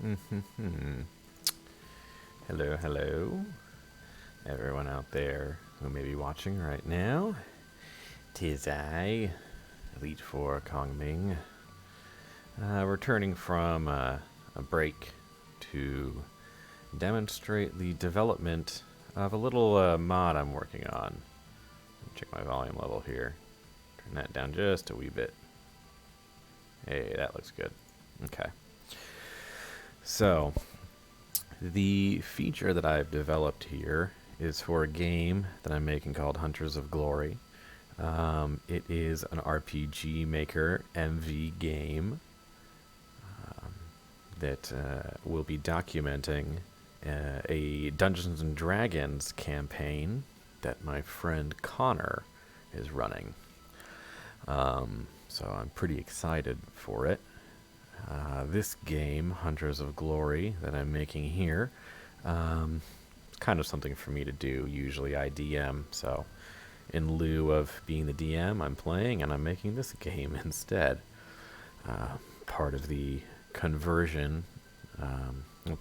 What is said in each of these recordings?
Mm-hmm. Hello, hello, everyone out there who may be watching right now. 'Tis I, Elite 4 Kong Ming, returning from a break to demonstrate the development of a little mod I'm working on. Check my volume level here. Turn that down just a wee bit. Hey, that looks good. Okay. So, the feature that I've developed here is for a game that I'm making called Hunters of Glory. It is an RPG Maker MV game that will be documenting a Dungeons and Dragons campaign that my friend Connor is running. So I'm pretty excited for it. This game, Hunters of Glory, that I'm making here, it's kind of something for me to do. Usually I DM, so in lieu of being the DM, I'm playing and I'm making this game instead. Part of the conversion,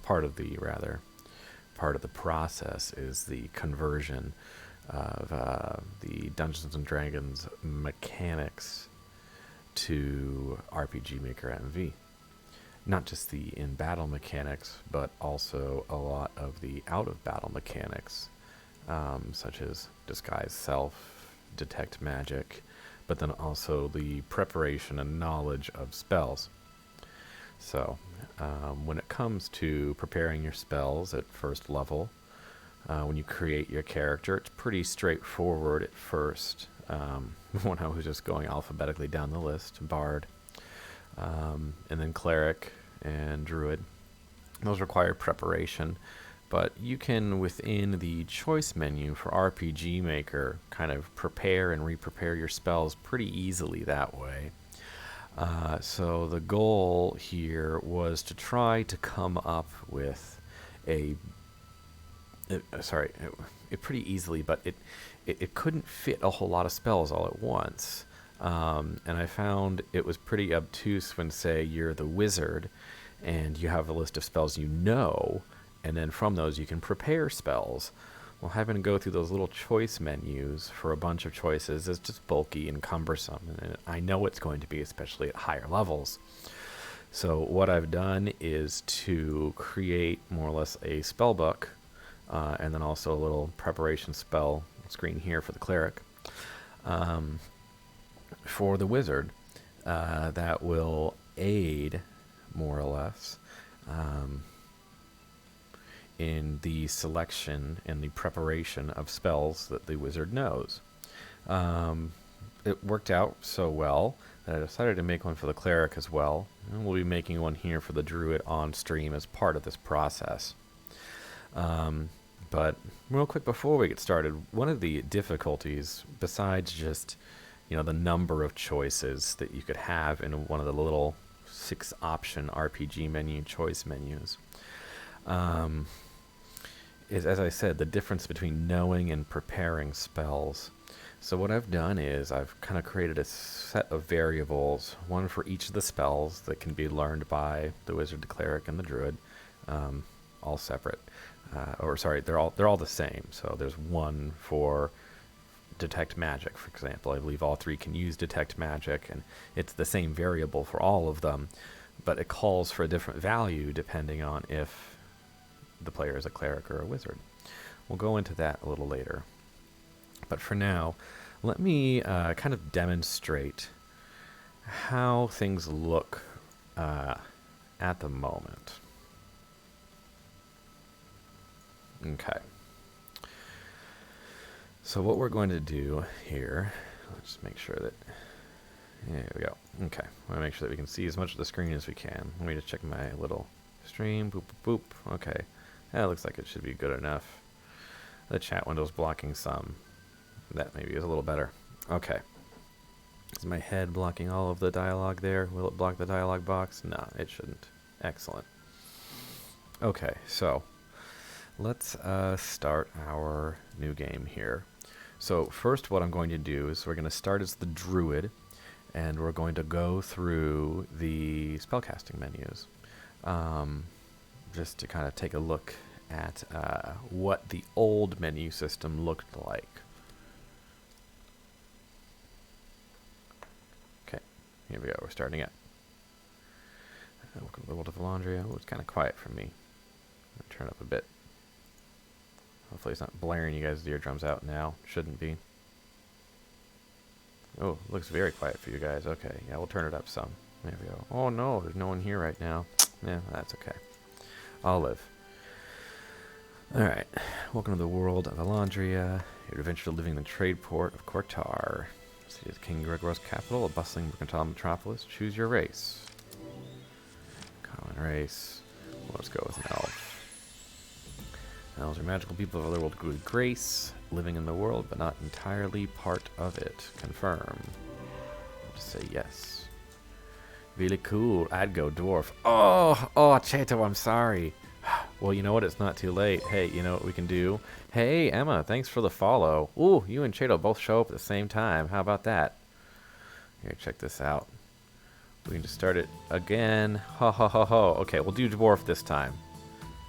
part of the process is the conversion of the Dungeons and Dragons mechanics to RPG Maker MV. Not just the in-battle mechanics, but also a lot of the out-of-battle mechanics, such as Disguise Self, Detect Magic, but then also the preparation and knowledge of spells. So, when it comes to preparing your spells at first level, when you create your character, it's pretty straightforward at first. When I was just going alphabetically down the list, Bard, and then Cleric and Druid. Those require preparation, but you can, within the choice menu for RPG Maker, kind of prepare and re-prepare your spells pretty easily that way. So the goal here was to try to come up with it pretty easily, but it couldn't fit a whole lot of spells all at once. And I found it was pretty obtuse when, say, you're the wizard and you have a list of spells you know, and then from those you can prepare spells. Well, having to go through those little choice menus for a bunch of choices is just bulky and cumbersome, and I know it's going to be, especially at higher levels. So what I've done is to create more or less a spellbook, and then also a little preparation spell screen here for the cleric. For the wizard, that will aid, more or less, in the selection and the preparation of spells that the wizard knows. It worked out so well that I decided to make one for the cleric as well, and we'll be making one here for the druid on stream as part of this process. But real quick before we get started, one of the difficulties, besides just the number of choices that you could have in one of the little 6-option RPG menu choice menus, is, as I said, the difference between knowing and preparing spells. So what I've done is I've kind of created a set of variables, one for each of the spells that can be learned by the wizard, the cleric, and the druid, all separate. They're all the same. So there's one for Detect Magic, for example. I believe all 3 can use Detect Magic, and it's the same variable for all of them, but it calls for a different value depending on if the player is a cleric or a wizard. We'll go into that a little later. But for now, let me kind of demonstrate how things look at the moment. Okay. So what we're going to do here, let's make sure that, there we go. Okay, I want to make sure that we can see as much of the screen as we can. Let me just check my little stream, boop, boop, boop. Okay, that looks like it should be good enough. The chat window's blocking some. That maybe is a little better. Okay. Is my head blocking all of the dialogue there? Will it block the dialogue box? No, it shouldn't. Excellent. Okay, so let's start our new game here. So first what I'm going to do is we're going to start as the druid, and we're going to go through the spellcasting menus. just to kind of take a look at what the old menu system looked like. Okay, here we go. We're starting it. Welcome to the world of Valandria. Oh, it's kind of quiet for me. I'm gonna turn up a bit. Hopefully it's not blaring you guys' eardrums out now. Shouldn't be. Oh, it looks very quiet for you guys. Okay, yeah, we'll turn it up some. There we go. Oh no, there's no one here right now. Yeah, that's okay. I'll live. Alright, welcome to the world of Valandria. Your adventure living in the trade port of Kortar. City of King Gregor's capital, a bustling mercantile metropolis. Choose your race. Common race. Well, let's go with an elf. Elves are magical people of otherworld good grace, living in the world, but not entirely part of it. Confirm. Just say yes. Really cool. I'd go dwarf. Oh, Cheto, I'm sorry. Well, you know what? It's not too late. Hey, you know what we can do? Hey, Emma, thanks for the follow. Ooh, you and Cheto both show up at the same time. How about that? Here, check this out. We can just start it again. Ho, ho, ho, ho. Okay, we'll do dwarf this time.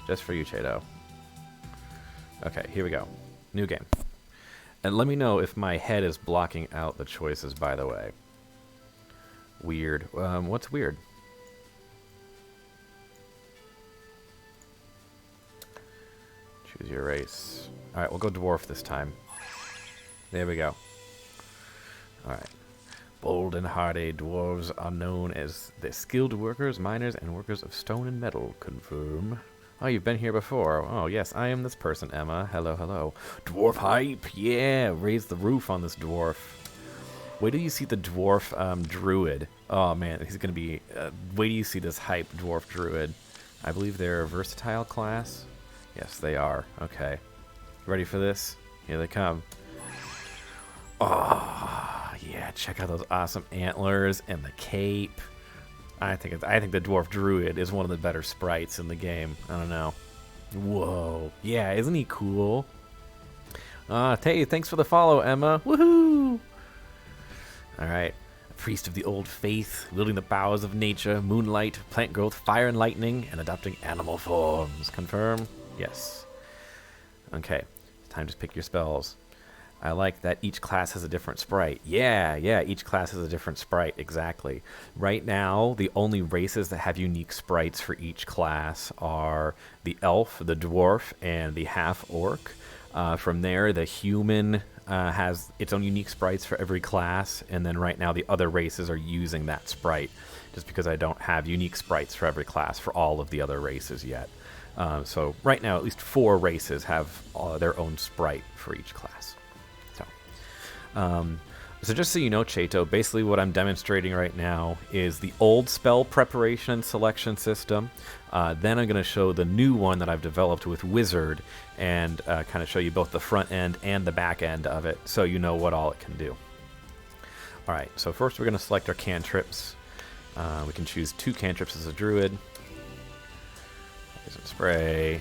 Just for you, Cheto. Okay, here we go. New game. And let me know if my head is blocking out the choices, by the way. Weird. What's weird? Choose your race. Alright, we'll go dwarf this time. There we go. Alright. Bold and hardy dwarves are known as the skilled workers, miners, and workers of stone and metal. Confirm. Oh, you've been here before. Oh, yes, I am this person, Emma. Hello, hello. Dwarf hype! Yeah! Raise the roof on this dwarf. Wait till you see the dwarf druid. Oh, man, he's going to be... wait till you see this hype dwarf druid. I believe they're a versatile class. Yes, they are. Okay. Ready for this? Here they come. Oh, yeah, check out those awesome antlers and the cape. I think the dwarf druid is one of the better sprites in the game. I don't know. Whoa. Yeah, isn't he cool? Hey, thanks for the follow, Emma. Woohoo! Alright. A priest of the old faith, wielding the powers of nature, moonlight, plant growth, fire and lightning, and adopting animal forms. Confirm? Yes. Okay. Time to pick your spells. I like that each class has a different sprite. Yeah, each class has a different sprite, exactly. Right now, the only races that have unique sprites for each class are the elf, the dwarf, and the half-orc. From there, the human has its own unique sprites for every class, and then right now the other races are using that sprite, just because I don't have unique sprites for every class for all of the other races yet. So right now, at least 4 races have their own sprite for each class. So just so you know, Cheto, basically what I'm demonstrating right now is the old spell preparation and selection system. Then I'm going to show the new one that I've developed with Wizard and kind of show you both the front end and the back end of it so you know what all it can do. Alright, so first we're going to select our cantrips. We can choose 2 cantrips as a druid. Poison spray.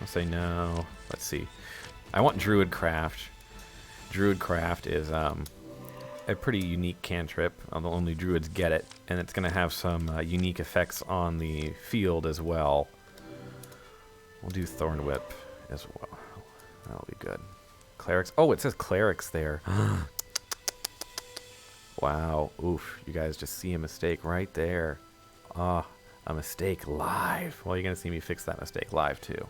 I'll say no. Let's see. I want Druid Craft. Druid Craft is a pretty unique cantrip. Only druids get it, and it's going to have some unique effects on the field as well. We'll do Thorn Whip as well. That'll be good. Clerics. Oh, it says clerics there. Wow. Oof. You guys just see a mistake right there. Ah, a mistake live. Well, you're going to see me fix that mistake live, too.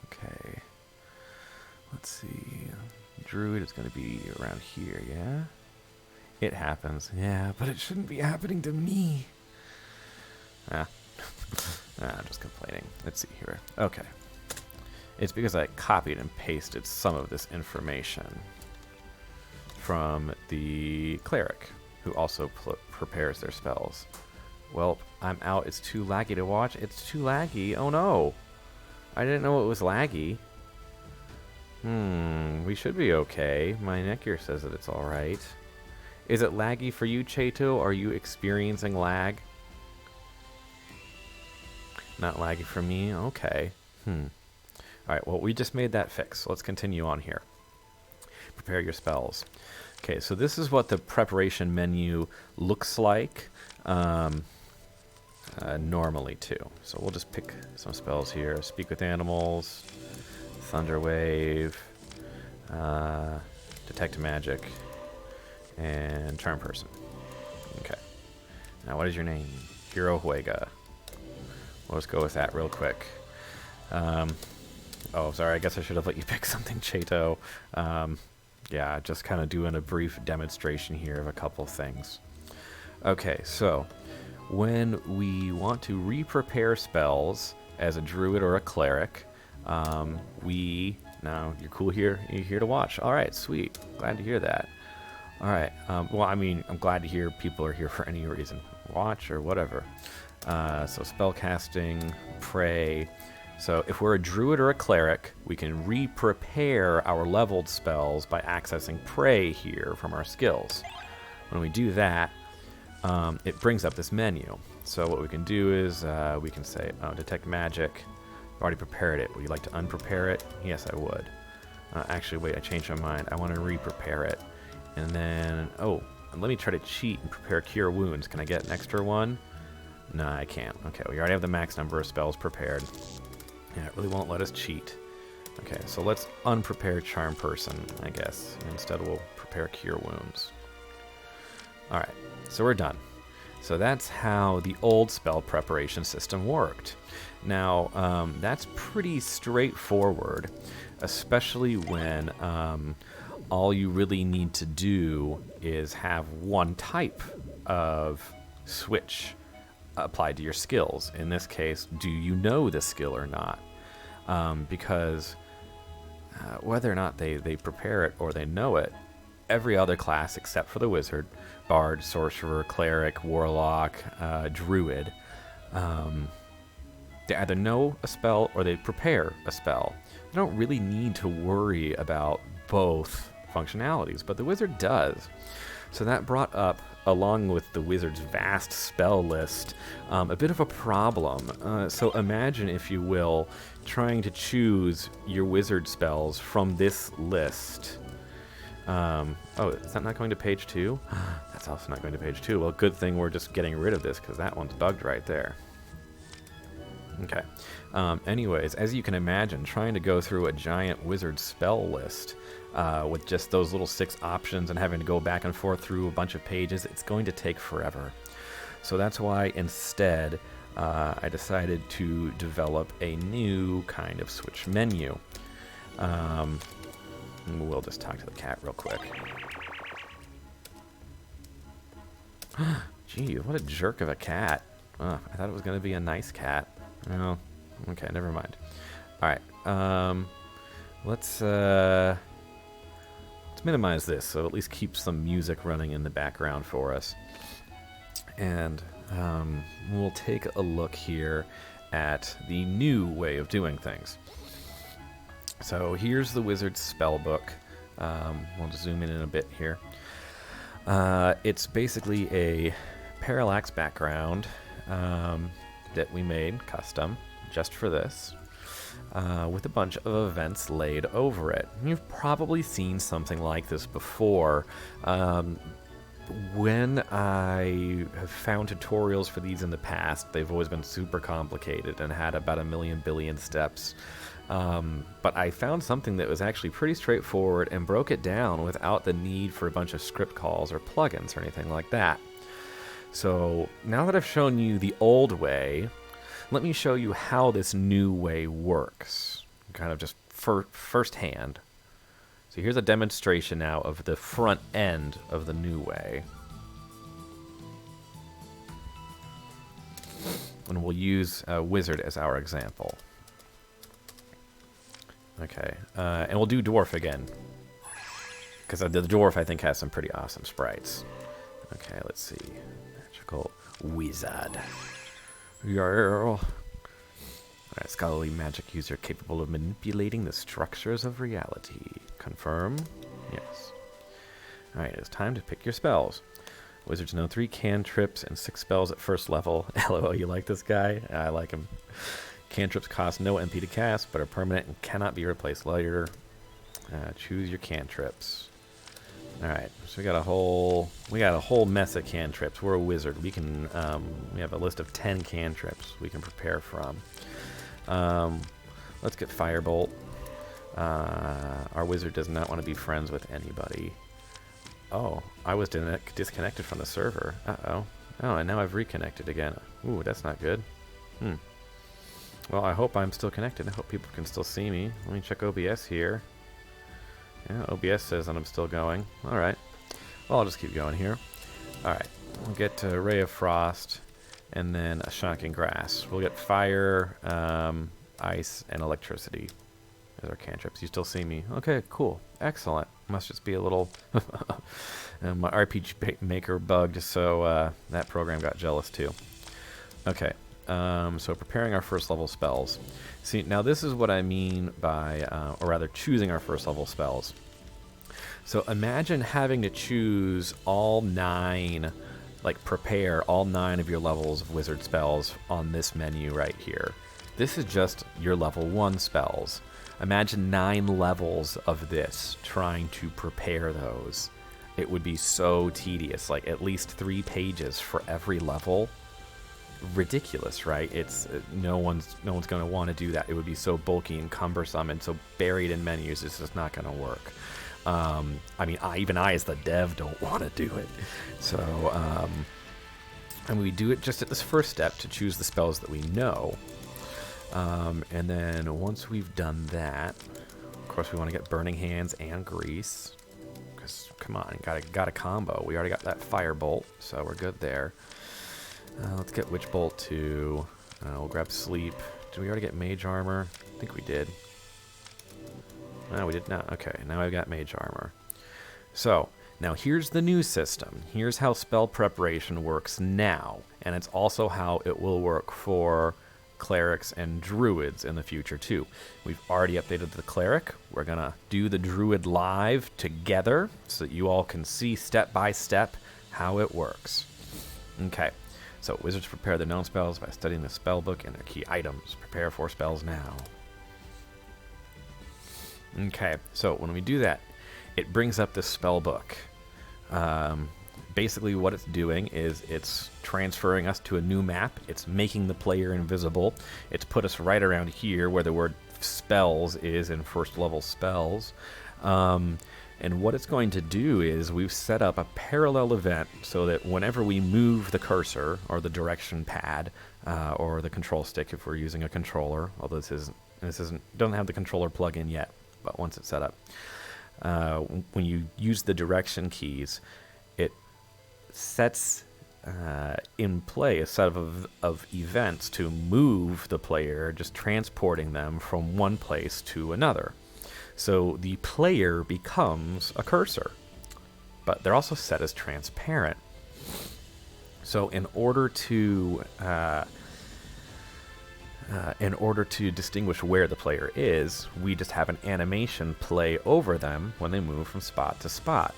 Okay. Let's see. Druid is going to be around here, yeah? It happens. Yeah, but it shouldn't be happening to me. I'm just complaining. Let's see here. Okay. It's because I copied and pasted some of this information from the cleric, who also prepares their spells. Well, I'm out. It's too laggy to watch. It's too laggy. Oh, no. I didn't know it was laggy. We should be okay. My neck here says that it's alright. Is it laggy for you, Cheto? Are you experiencing lag? Not laggy for me? Okay. Alright, well, we just made that fix. So let's continue on here. Prepare your spells. Okay, so this is what the preparation menu looks like. normally too. So we'll just pick some spells here. Speak with Animals, Thunder Wave, Detect Magic, and Charm Person. Okay. Now what is your name? Hero Huega. We'll just go with that real quick. Oh, sorry, I guess I should have let you pick something, Chato. Yeah, just kind of doing a brief demonstration here of a couple things. Okay, so when we want to re-prepare spells as a druid or a cleric, now you're cool here. You're here to watch. All right, sweet. Glad to hear that. All right. Well, I mean, I'm glad to hear people are here for any reason, watch or whatever. So spell casting, pray. So if we're a druid or a cleric, we can re-prepare our leveled spells by accessing pray here from our skills. When we do that, it brings up this menu. So what we can do is we can say, detect magic. I've already prepared it. Would you like to unprepare it? Yes, I would. Actually, wait, I changed my mind. I want to re-prepare it. And then, let me try to cheat and prepare Cure Wounds. Can I get an extra one? No, I can't. Okay, we already have the max number of spells prepared. Yeah, it really won't let us cheat. Okay, so let's unprepare Charm Person, I guess. Instead, we'll prepare Cure Wounds. Alright, so we're done. So that's how the old spell preparation system worked. Now, that's pretty straightforward, especially when all you really need to do is have one type of switch applied to your skills. In this case, do you know the skill or not? Because whether or not they prepare it or they know it, every other class except for the wizard, bard, sorcerer, cleric, warlock, druid, they either know a spell or they prepare a spell. They don't really need to worry about both functionalities, but the wizard does. So that brought up, along with the wizard's vast spell list, a bit of a problem. So imagine, if you will, trying to choose your wizard spells from this list. Is that not going to page 2? That's also not going to page 2. Well, good thing we're just getting rid of this, because that one's bugged right there. Okay. Anyways, as you can imagine, trying to go through a giant wizard spell list with just those little 6 options and having to go back and forth through a bunch of pages, it's going to take forever. So that's why instead I decided to develop a new kind of switch menu. We'll just talk to the cat real quick. Gee, what a jerk of a cat. I thought it was going to be a nice cat. Oh, okay, never mind. All right, let's minimize this so it at least keeps some music running in the background for us. And we'll take a look here at the new way of doing things. So here's the wizard's spellbook. We'll just zoom in a bit here. It's basically a parallax background that we made custom just for this, with a bunch of events laid over it. You've probably seen something like this before. When I have found tutorials for these in the past, they've always been super complicated and had about 1 billion steps. But I found something that was actually pretty straightforward and broke it down without the need for a bunch of script calls or plugins or anything like that. So now that I've shown you the old way, let me show you how this new way works, kind of just firsthand. So here's a demonstration now of the front end of the new way. And we'll use a wizard as our example. Okay, and we'll do dwarf again, because the dwarf, I think, has some pretty awesome sprites. Okay, let's see. Magical wizard. Alright, scholarly magic user capable of manipulating the structures of reality. Confirm? Yes. Alright, it's time to pick your spells. Wizards know 3 cantrips and 6 spells at first level. LOL, you like this guy? I like him. Cantrips cost no MP to cast, but are permanent and cannot be replaced later. Choose your cantrips. All right, so we got a whole mess of cantrips. We're a wizard. We can we have a list of 10 cantrips we can prepare from. Let's get Firebolt. Our wizard does not want to be friends with anybody. Oh, I was disconnected from the server. Uh-oh. Oh, and now I've reconnected again. Ooh, that's not good. Well, I hope I'm still connected. I hope people can still see me. Let me check OBS here. Yeah, OBS says that I'm still going. Alright. Well, I'll just keep going here. Alright. We'll get to Ray of Frost, and then a Shocking Grass. We'll get Fire, Ice, and Electricity as our cantrips. You still see me? Okay, cool. Excellent. Must just be a little my RPG Maker bugged, so that program got jealous too. Okay. So preparing our first level spells. See, now this is what I mean by, or rather choosing our first level spells. So imagine having to choose all 9, like prepare all 9 of your levels of wizard spells on this menu right here. This is just your level 1 spells. Imagine 9 levels of this trying to prepare those. It would be so tedious, like at least 3 pages for every level. Ridiculous, right? It's no one's going to want to do that. It would be so bulky and cumbersome and so buried in menus. It's just not going to work. I mean, even I as the dev don't want to do it. So, and we do it just at this first step to choose the spells that we know. And then once we've done that, of course, we want to get Burning Hands and Grease. Because come on, got a combo. We already got that Firebolt, so we're good there. Let's get Witch Bolt too. We'll grab Sleep. Did we already get Mage Armor? I think we did. No, we did not. Okay, now I've got Mage Armor. So, now here's the new system. Here's how spell preparation works now. And it's also how it will work for clerics and druids in the future too. We've already updated the cleric. We're going to do the druid live together so that you all can see step by step how it works. Okay. So, wizards prepare their known spells by studying the spellbook and their key items. Prepare for spells now. Okay, so when we do that, it brings up this spellbook. Basically what it's doing is it's transferring us to a new map. It's making the player invisible. It's put us right around here where the word spells is in first level spells. And what it's going to do is we've set up a parallel event so that whenever we move the cursor or the direction pad or the control stick if we're using a controller, although this doesn't have the controller plug-in yet, but once it's set up, when you use the direction keys, it sets in play a set of events to move the player, just transporting them from one place to another. So the player becomes a cursor, but they're also set as transparent. So in order to distinguish where the player is, we just have an animation play over them when they move from spot to spot.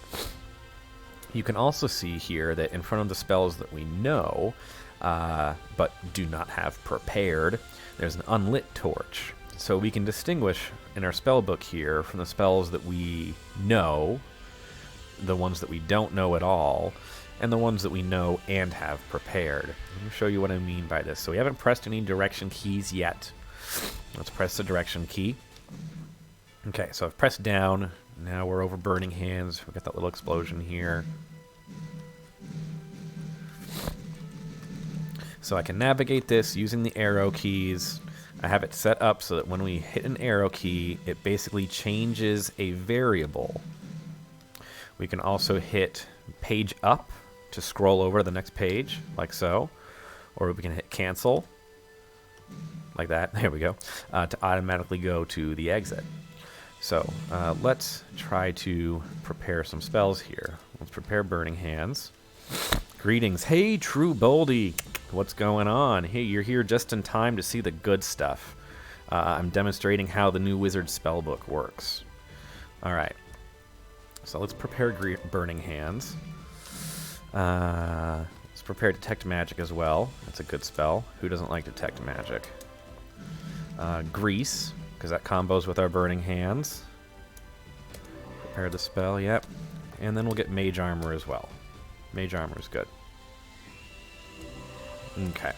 You can also see here that in front of the spells that we know, but do not have prepared, there's an unlit torch. So we can distinguish in our spellbook here from the spells that we know, the ones that we don't know at all, and the ones that we know and have prepared. Let me show you what I mean by this. So we haven't pressed any direction keys yet. Let's press the direction key. Okay, so I've pressed down. Now we're over Burning Hands. We've got that little explosion here. So I can navigate this using the arrow keys. I have it set up so that when we hit an arrow key, it basically changes a variable. We can also hit page up to scroll over to the next page, like so. Or we can hit cancel, like that. There we go. To automatically go to the exit. So let's try to prepare some spells here. Let's prepare Burning Hands. Greetings. Hey, True Boldy. What's going on? Hey, you're here just in time to see the good stuff. I'm demonstrating how the new Wizard Spellbook works. Alright. So let's prepare Burning Hands. Let's prepare Detect Magic as well. That's a good spell. Who doesn't like Detect Magic? Grease, because that combos with our Burning Hands. Prepare the spell, yep. and then we'll get Mage Armor as well. Mage Armor is good. Okay.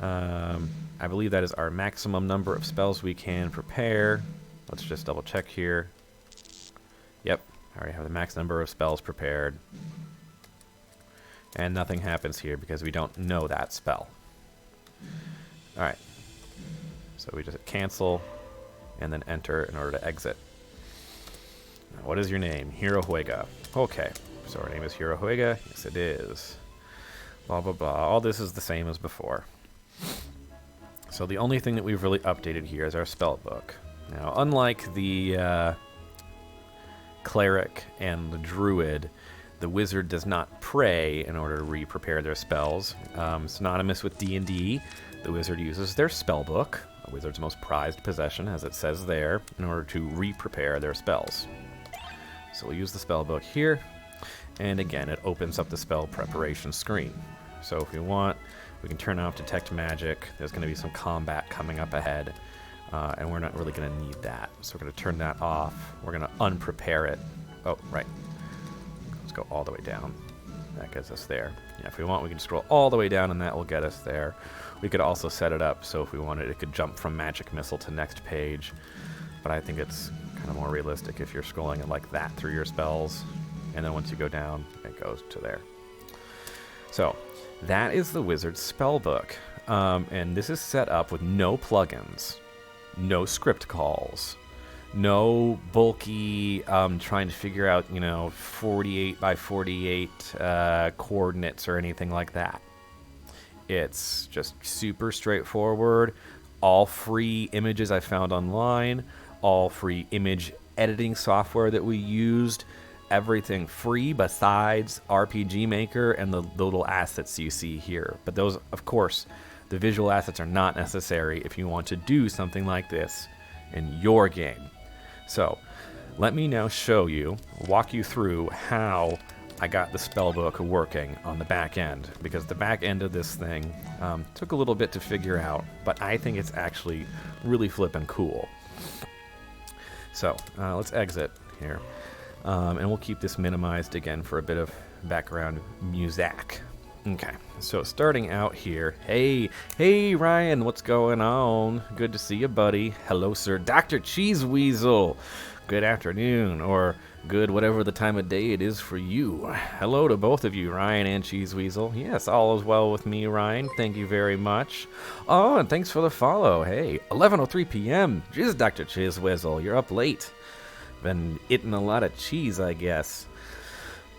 I believe that is our maximum number of spells we can prepare. Let's just double check here. Yep, I already have the max number of spells prepared. And nothing happens here because we don't know that spell. Alright. So we just hit cancel and then enter in order to exit. Now, what is your name? Hirohuega. Okay, so our name is Hirohuega. Yes, it is. Blah, blah, blah. All this is the same as before. So the only thing that we've really updated here is our spell book. Now, unlike the cleric and the druid, the wizard does not pray in order to re-prepare their spells. Synonymous with D&D, the wizard uses their spell book, a wizard's most prized possession, as it says there, in order to re-prepare their spells. So we'll use the spell book here, and again, it opens up the spell preparation screen. So if we want, we can turn off Detect Magic. There's going to be some combat coming up ahead, and we're not really going to need that. So we're going to turn that off. We're going to unprepare it. Oh, right. Let's go all the way down. That gets us there. Yeah, if we want, we can scroll all the way down, and that will get us there. We could also set it up so if we wanted, it could jump from Magic Missile to next page. But I think it's kind of more realistic if you're scrolling it like that through your spells. And then once you go down, it goes to there. So that is the wizard's spell book. And this is set up with no plugins, no script calls, no bulky trying to figure out, 48 by 48 coordinates or anything like that. It's just super straightforward. All free images I found online, all free image editing software that we used, everything free besides RPG Maker and the little assets you see here. But those, of course, the visual assets are not necessary if you want to do something like this in your game. So let me now walk you through how I got the spellbook working on the back end, because the back end of this thing took a little bit to figure out, but I think it's actually really flippin' cool. So let's exit here, and we'll keep this minimized again for a bit of background music. Okay, so starting out here, hey Ryan, what's going on? Good to see you, buddy. Hello, sir. Dr. Cheese Weasel. Good afternoon, or good whatever the time of day it is for you. Hello to both of you, Ryan and Cheese Weasel. Yes, all is well with me, Ryan. Thank you very much. Oh, and thanks for the follow. Hey, 11:03 p.m. Jeez, Dr. Cheese Weasel, you're up late. Been eating a lot of cheese, I guess.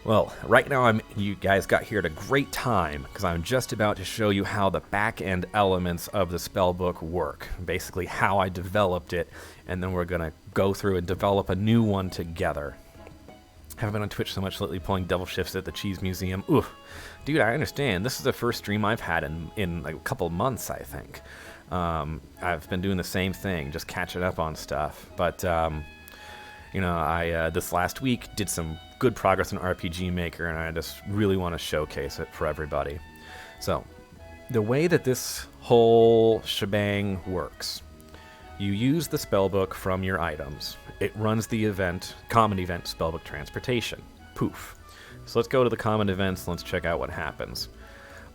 Well, right now you guys got here at a great time, because I'm just about to show you how the back-end elements of the spellbook work. Basically how I developed it, and then we're going to go through and develop a new one together. Haven't been on Twitch so much lately, pulling devil shifts at the Cheese Museum. Oof. Dude, I understand. This is the first stream I've had in like a couple of months, I think. I've been doing the same thing, just catching up on stuff. But, I this last week did some good progress in RPG Maker, and I just really want to showcase it for everybody. So, the way that this whole shebang works, you use the spellbook from your items. It runs the common event spellbook transportation. Poof. So let's go to the common events, and let's check out what happens.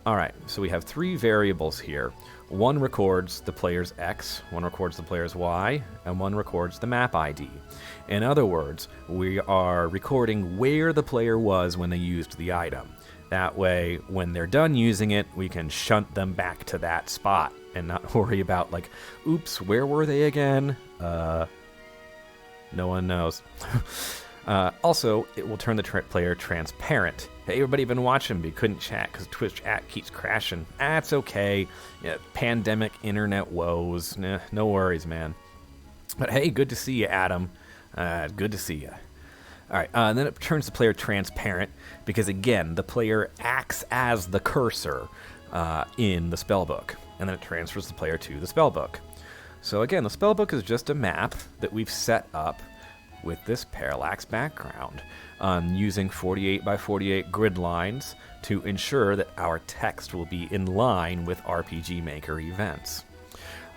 Alright, so we have 3 variables here. One records the player's X, one records the player's Y, and one records the map ID. In other words, we are recording where the player was when they used the item. That way, when they're done using it, we can shunt them back to that spot and not worry about, like, oops, where were they again? No one knows. Also, it will turn the player transparent. Hey, everybody been watching, but you couldn't chat because Twitch chat keeps crashing. That's okay. Yeah, pandemic, internet woes. Nah, no worries, man. But hey, good to see you, Adam. Good to see you. All right, and then it turns the player transparent because, again, the player acts as the cursor in the spellbook, and then it transfers the player to the spellbook. So again, the spellbook is just a map that we've set up with this parallax background, using 48 by 48 grid lines to ensure that our text will be in line with RPG Maker events.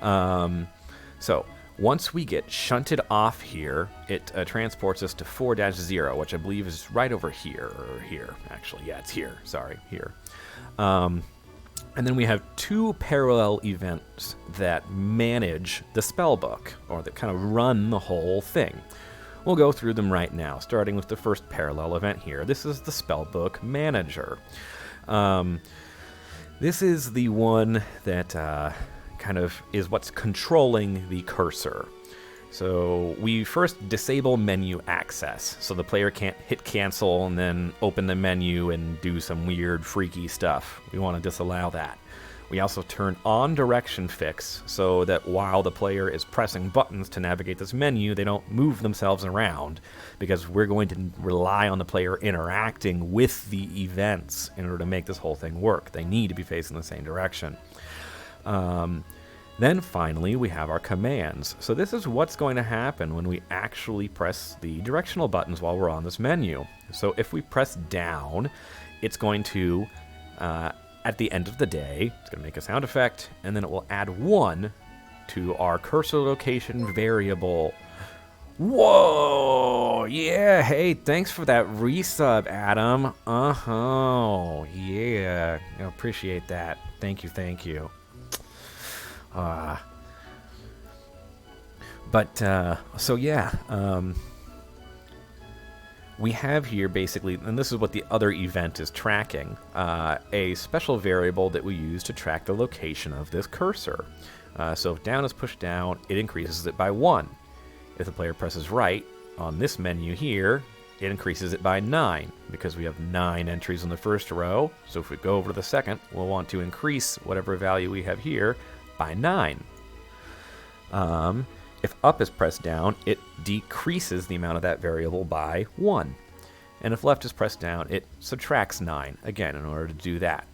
So Once we get shunted off here, it transports us to 4-0, which I believe is right over here, or here, actually. Yeah, it's here. Sorry, here. And then we have 2 parallel events that manage the spellbook, or that kind of run the whole thing. We'll go through them right now, starting with the first parallel event here. This is the Spellbook Manager. This is the one that kind of is what's controlling the cursor. So we first disable menu access, so the player can't hit cancel and then open the menu and do some weird, freaky stuff. We want to disallow that. We also turn on direction fix so that while the player is pressing buttons to navigate this menu, they don't move themselves around, because we're going to rely on the player interacting with the events in order to make this whole thing work. They need to be facing the same direction. Then finally, we have our commands. So this is what's going to happen when we actually press the directional buttons while we're on this menu. So if we press down, it's going to... at the end of the day, it's going to make a sound effect, and then it will add 1 to our cursor location variable. Whoa! Yeah, hey, thanks for that resub, Adam. Yeah, I appreciate that. Thank you, thank you. So yeah, we have here basically, and this is what the other event is tracking, a special variable that we use to track the location of this cursor. So if down is pushed down, it increases it by 1. If the player presses right on this menu here, it increases it by 9, because we have 9 entries in the first row. So if we go over to the second, we'll want to increase whatever value we have here by 9. If up is pressed down, it decreases the amount of that variable by 1. And if left is pressed down, it subtracts 9, again, in order to do that.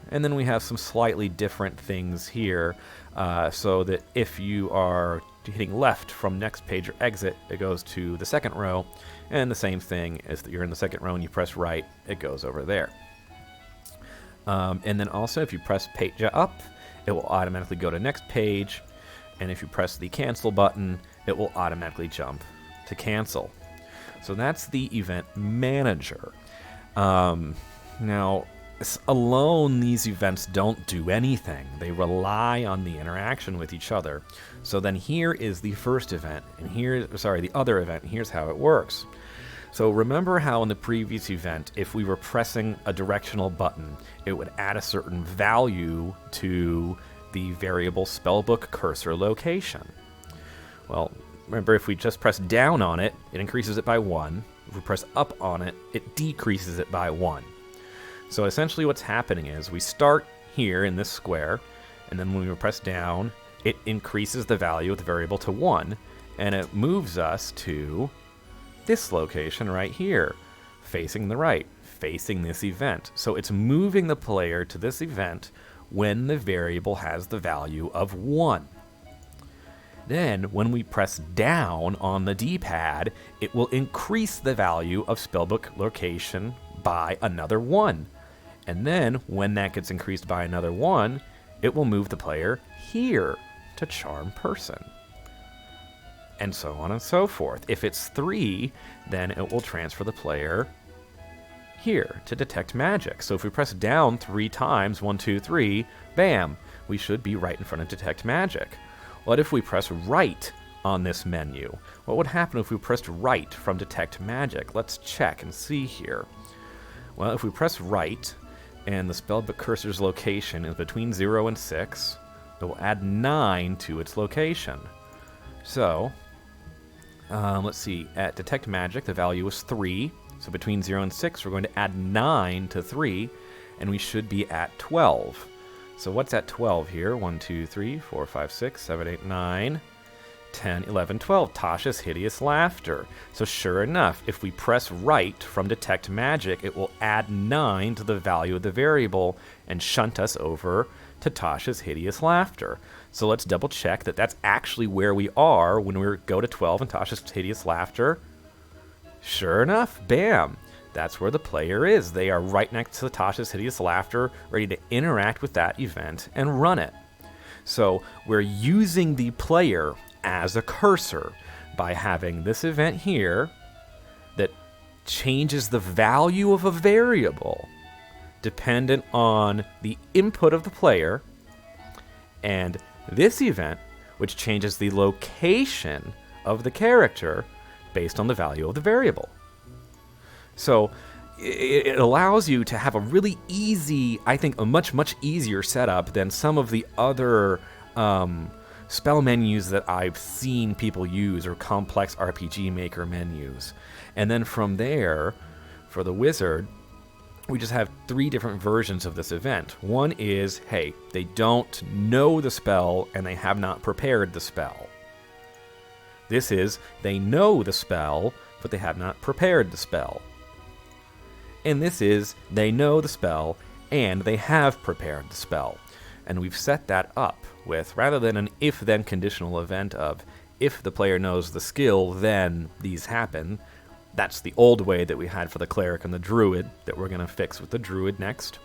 And then we have some slightly different things here, so that if you are hitting left from next page or exit, it goes to the second row, and the same thing as that you're in the second row and you press right, it goes over there. And then also, if you press page up, it will automatically go to next page, and if you press the cancel button, it will automatically jump to cancel. So that's the event manager. Now, alone, these events don't do anything. They rely on the interaction with each other. So then here is the first event, and the other event, and here's how it works. So remember how in the previous event, if we were pressing a directional button, it would add a certain value to the variable spellbook cursor location. Well, remember, if we just press down on it, it increases it by 1. If we press up on it, it decreases it by 1. So essentially what's happening is we start here in this square, and then when we press down, it increases the value of the variable to 1, and it moves us to this location right here, facing the right, facing this event. So it's moving the player to this event when the variable has the value of 1. Then, when we press down on the D-pad, it will increase the value of spellbook location by another 1. And then, when that gets increased by another 1, it will move the player here to charm person. And so on and so forth. If it's 3, then it will transfer the player here to detect magic. So if we press down 3 times, 1, 2, 3, bam, we should be right in front of detect magic. What if we press right on this menu? What would happen if we pressed right from detect magic? Let's check and see here. Well, if we press right and the spellbook cursor's location is between 0 and 6, it will add 9 to its location. So, let's see, at detect magic the value is 3. So between 0 and 6, we're going to add 9 to 3, and we should be at 12. So what's at 12 here? 1, 2, 3, 4, 5, 6, 7, 8, 9, 10, 11, 12. Tasha's Hideous Laughter. So sure enough, if we press right from Detect Magic, it will add 9 to the value of the variable and shunt us over to Tasha's Hideous Laughter. So let's double check that that's actually where we are when we go to 12 and Tasha's Hideous Laughter. Sure enough, bam, that's where the player is. They are right next to Tasha's Hideous Laughter, ready to interact with that event and run it. So we're using the player as a cursor by having this event here that changes the value of a variable dependent on the input of the player, and this event which changes the location of the character based on the value of the variable. So it allows you to have a really easy, I think a much easier setup than some of the other spell menus that I've seen people use, or complex RPG Maker menus. And then from there, for the wizard, we just have 3 different versions of this event. One is, hey, they don't know the spell and they have not prepared the spell. This is, they know the spell, but they have not prepared the spell. And this is, they know the spell and they have prepared the spell. And we've set that up with, rather than an if-then conditional event of, if the player knows the skill, then these happen. That's the old way that we had for the cleric and the druid that we're going to fix with the druid next.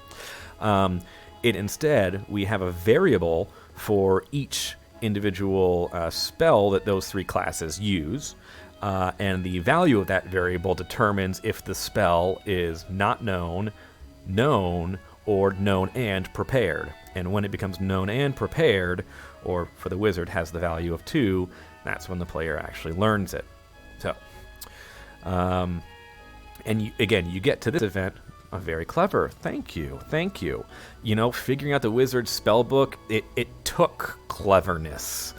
Instead, we have a variable for each individual spell that those 3 classes use. And the value of that variable determines if the spell is not known, known, or known and prepared. And when it becomes known and prepared, or for the wizard has the value of 2, that's when the player actually learns it. So, and again, you get to this event very clever. Thank you. You know, figuring out the wizard's spellbook, it took cleverness,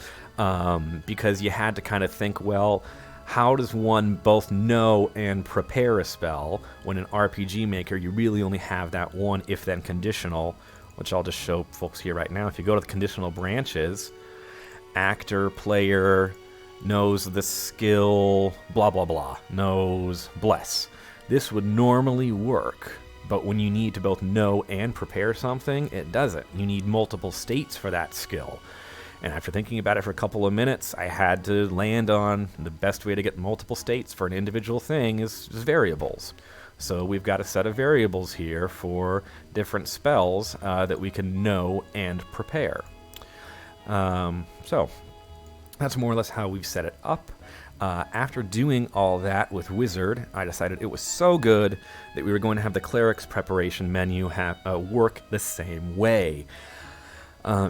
because you had to kind of think, well, how does one both know and prepare a spell when in RPG Maker you really only have that one if-then conditional, which I'll just show folks here right now. If you go to the conditional branches, actor, player, knows the skill, blah, blah, blah, knows, bless. This would normally work, but when you need to both know and prepare something, it doesn't. You need multiple states for that skill. And after thinking about it for a couple of minutes, I had to land on the best way to get multiple states for an individual thing is variables. So we've got a set of variables here for different spells that we can know and prepare. So that's more or less how we've set it up. After doing all that with Wizard, I decided it was so good that we were going to have the Cleric's preparation menu work the same way.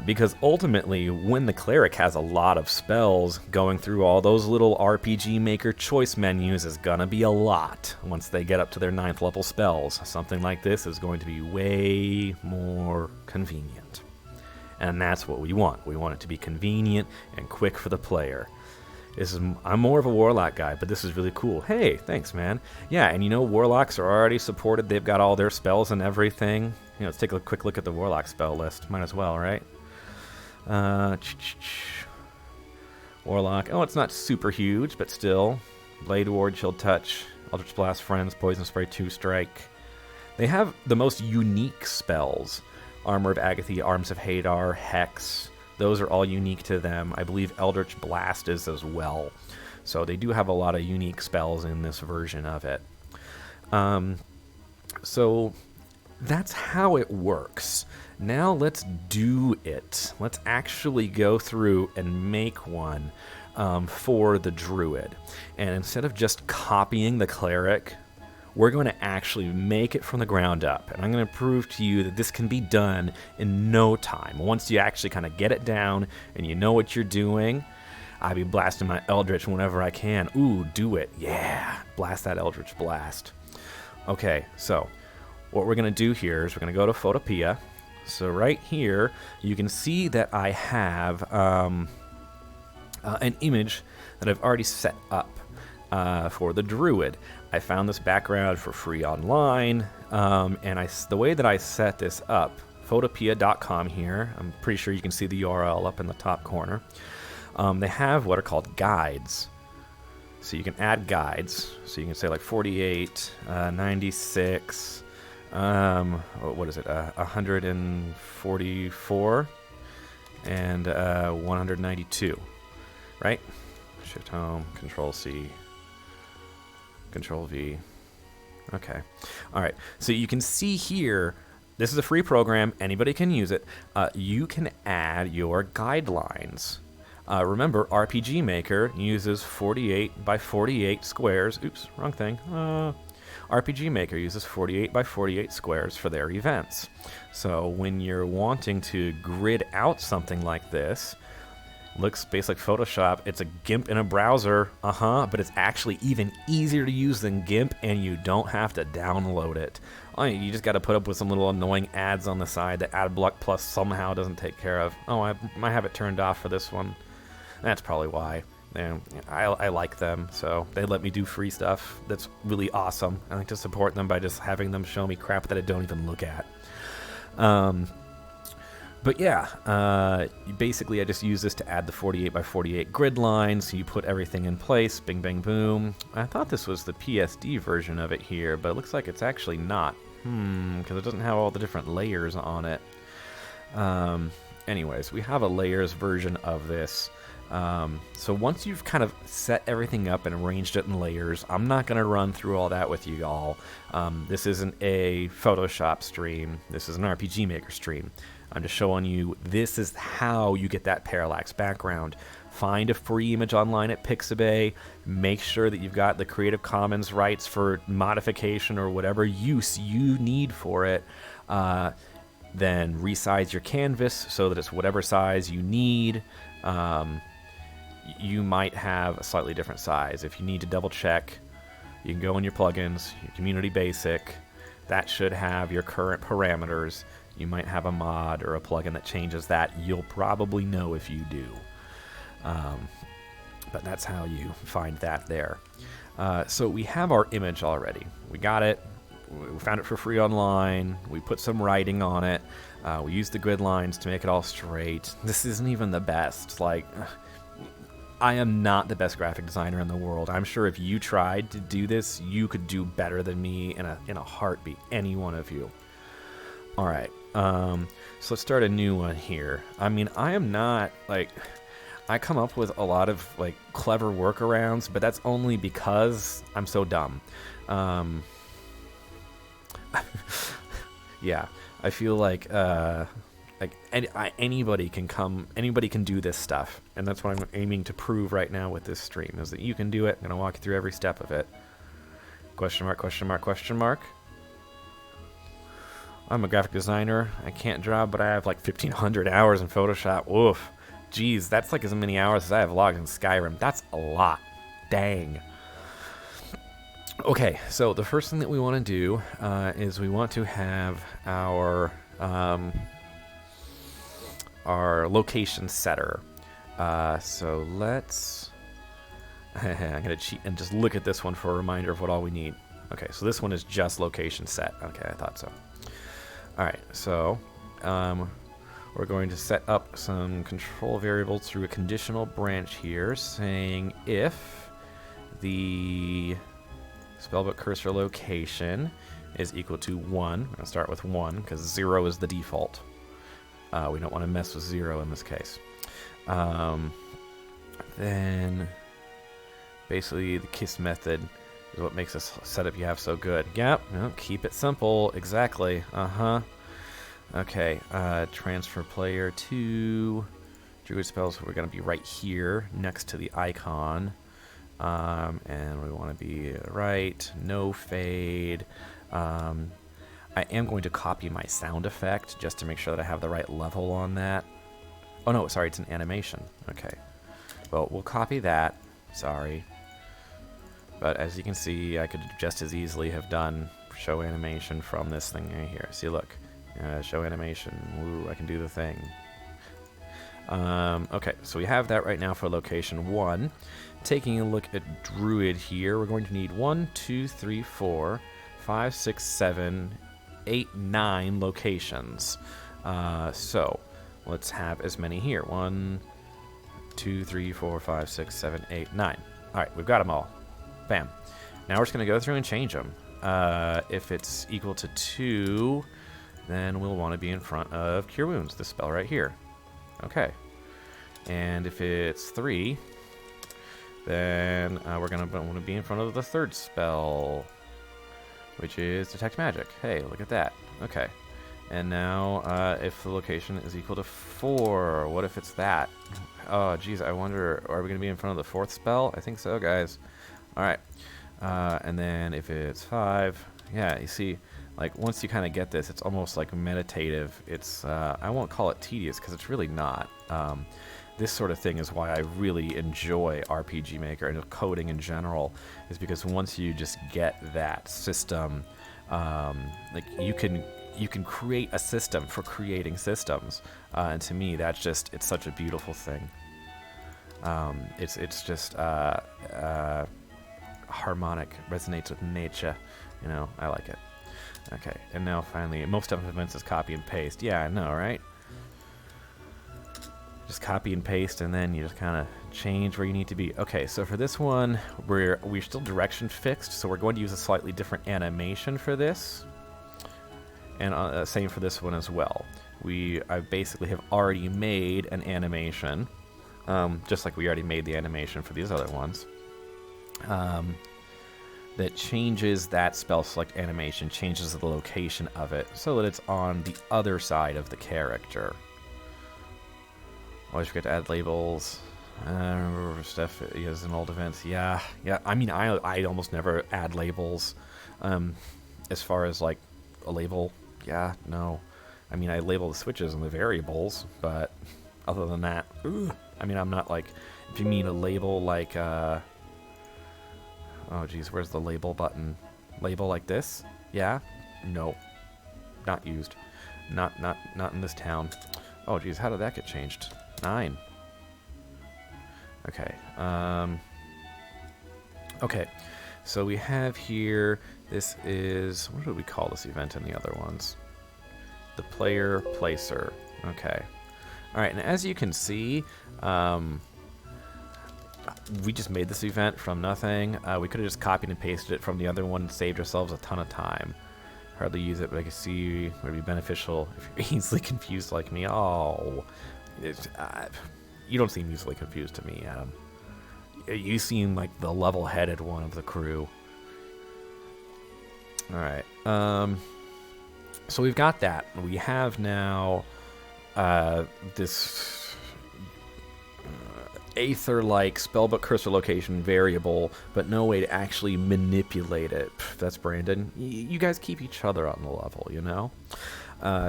Because ultimately, when the Cleric has a lot of spells, going through all those little RPG Maker choice menus is gonna be a lot once they get up to their 9th level spells. Something like this is going to be way more convenient. And that's what we want. We want it to be convenient and quick for the player. I'm more of a Warlock guy, but this is really cool. Hey, thanks, man. Yeah, and you know, Warlocks are already supported. They've got all their spells and everything. You know, let's take a quick look at the Warlock spell list. Might as well, right? Warlock. Oh, it's not super huge, but still. Blade Ward, Chill Touch, Eldritch Blast, Friends, Poison Spray, 2-Strike. They have the most unique spells. Armor of Agatha, Arms of Hadar, Hex. Those are all unique to them. I believe Eldritch Blast is as well. So they do have a lot of unique spells in this version of it. So that's how it works. Now let's do it. Let's actually go through and make one for the druid. And instead of just copying the cleric, we're going to actually make it from the ground up. And I'm going to prove to you that this can be done in no time. Once you actually kind of get it down and you know what you're doing, I'll be blasting my Eldritch whenever I can. Ooh, do it. Yeah, blast that Eldritch Blast. Okay, so what we're going to do here is we're going to go to Photopea. So right here, you can see that I have an image that I've already set up for the druid. I found this background for free online, and the way that I set this up, photopea.com here, I'm pretty sure you can see the URL up in the top corner. They have what are called guides. So you can add guides. So you can say like 48, 96, what is it, 144, and 192, right? Shift home, Control C, Control V. Okay. All right. So you can see here, this is a free program. Anybody can use it. You can add your guidelines. Remember, RPG Maker uses 48 by 48 squares. Oops, wrong thing. RPG Maker uses 48 by 48 squares for their events. So when you're wanting to grid out something like this, looks basically like Photoshop. It's a GIMP in a browser, but it's actually even easier to use than GIMP, and you don't have to download it. You just got to put up with some little annoying ads on the side that AdBlock Plus somehow doesn't take care of. Oh, I might have it turned off for this one. That's probably why. I like them, so they let me do free stuff. That's really awesome. I like to support them by just having them show me crap that I don't even look at. But yeah, basically I just use this to add the 48 by 48 grid lines. So you put everything in place, bing, bang, boom. I thought this was the PSD version of it here, but it looks like it's actually not. Because it doesn't have all the different layers on it. Anyways, we have a layers version of this. So once you've kind of set everything up and arranged it in layers, I'm not going to run through all that with you all. This isn't a Photoshop stream. This is an RPG Maker stream. I'm just showing you this is how you get that parallax background. Find a free image online at Pixabay. Make sure that you've got the Creative Commons rights for modification or whatever use you need for it. Then resize your canvas so that it's whatever size you need. You might have a slightly different size. If you need to double check, you can go in your plugins, your community basic. That should have your current parameters. You might have a mod or a plugin that changes that. You'll probably know if you do. But that's how you find that there. So we have our image already. We got it. We found it for free online. We put some writing on it. We used the grid lines to make it all straight. This isn't even the best. Like, I am not the best graphic designer in the world. I'm sure if you tried to do this, you could do better than me in a heartbeat. Any one of you. All right. So let's start a new one here. I mean, I am not like... I come up with a lot of like clever workarounds, but that's only because I'm so dumb. Yeah, I feel like anybody can do this stuff, and that's what I'm aiming to prove right now with this stream, is that you can do it. I'm gonna walk you through every step of it. Question mark, question mark, question mark. I'm a graphic designer. I can't draw, but I have like 1,500 hours in Photoshop. Oof. Jeez, that's like as many hours as I have logged in Skyrim. That's a lot. Dang. Okay, so the first thing that we want to do is we want to have our location setter. So let's... I'm going to cheat and just look at this one for a reminder of what all we need. Okay, so this one is just location set. Okay, I thought so. Alright, so we're going to set up some control variables through a conditional branch here, saying if the Spellbook cursor location is equal to 1. We're going to start with 1 because 0 is the default. We don't want to mess with 0 in this case. Then basically the KISS method is what makes this setup you have so good. Yep, keep it simple. Exactly. Okay, transfer player to druid spells. We're going to be right here next to the icon. And we want to be right, no fade. I am going to copy my sound effect just to make sure that I have the right level on that. Oh no, sorry, it's an animation. Okay. Well, we'll copy that. Sorry. But as you can see, I could just as easily have done show animation from this thing right here. See, look. Show animation. Woo, I can do the thing. Okay, so we have that right now for location 1. Taking a look at Druid here, we're going to need 1, 2, 3, 4, 5, 6, 7, 8, 9 locations. So let's have as many here. 1, 2, 3, 4, 5, 6, 7, 8, 9. Alright, we've got them all. Bam. Now we're just going to go through and change them. If it's equal to 2, then we'll want to be in front of Cure Wounds, this spell right here. Okay. And if it's 3, then we're going to want to be in front of the third spell, which is Detect Magic. Hey, look at that. Okay. And now, if the location is equal to 4, what if it's that? Oh, geez, I wonder, are we going to be in front of the 4th spell? I think so, guys. All right. And then if it's 5, yeah, you see, like, once you kind of get this, it's almost like meditative. It's, I won't call it tedious, because it's really not. This sort of thing is why I really enjoy RPG Maker and coding in general, is because once you just get that system, like, you can create a system for creating systems, and to me, that's just, it's such a beautiful thing. It's just harmonic, resonates with nature, you know. I like it. Okay, and now finally, most events is copy and paste. Yeah, I know, right? Just copy and paste, and then you just kind of change where you need to be. Okay, so for this one, we're still direction fixed, so we're going to use a slightly different animation for this. And same for this one as well. I basically have already made an animation, just like we already made the animation for these other ones. That changes that spell select animation, changes the location of it, so that it's on the other side of the character. Always forget to add labels. Stuff is in old events. Yeah. I mean, I almost never add labels. As far as like a label, yeah, no. I mean, I label the switches and the variables, but other than that, I mean, I'm not like. If you mean a label like, oh geez, where's the label button? Label like this? Yeah. No. Not used. Not in this town. Oh geez, how did that get changed? 9. Okay. Okay. So we have here. This is, what do we call this event in the other ones? The player placer. Okay. All right. And as you can see, we just made this event from nothing. We could have just copied and pasted it from the other one and saved ourselves a ton of time. Hardly use it, but I can see it would be beneficial if you're easily confused like me. Oh. You don't seem easily confused to me, Adam. You seem like the level-headed one of the crew. Alright. So we've got that. We have now this Aether-like Spellbook cursor location variable, but no way to actually manipulate it. That's Brandon. You guys keep each other on the level, you know?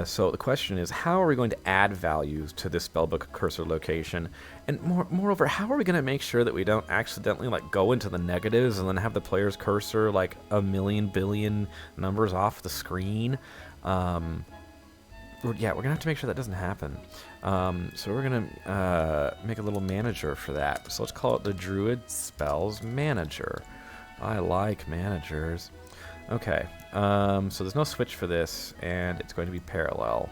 So the question is, how are we going to add values to this Spellbook cursor location? And moreover, how are we going to make sure that we don't accidentally like go into the negatives and then have the player's cursor like a million billion numbers off the screen? Yeah, we're going to have to make sure that doesn't happen. So we're going to make a little manager for that. So let's call it the Druid Spells Manager. I like managers. Okay, so there's no switch for this, and it's going to be parallel.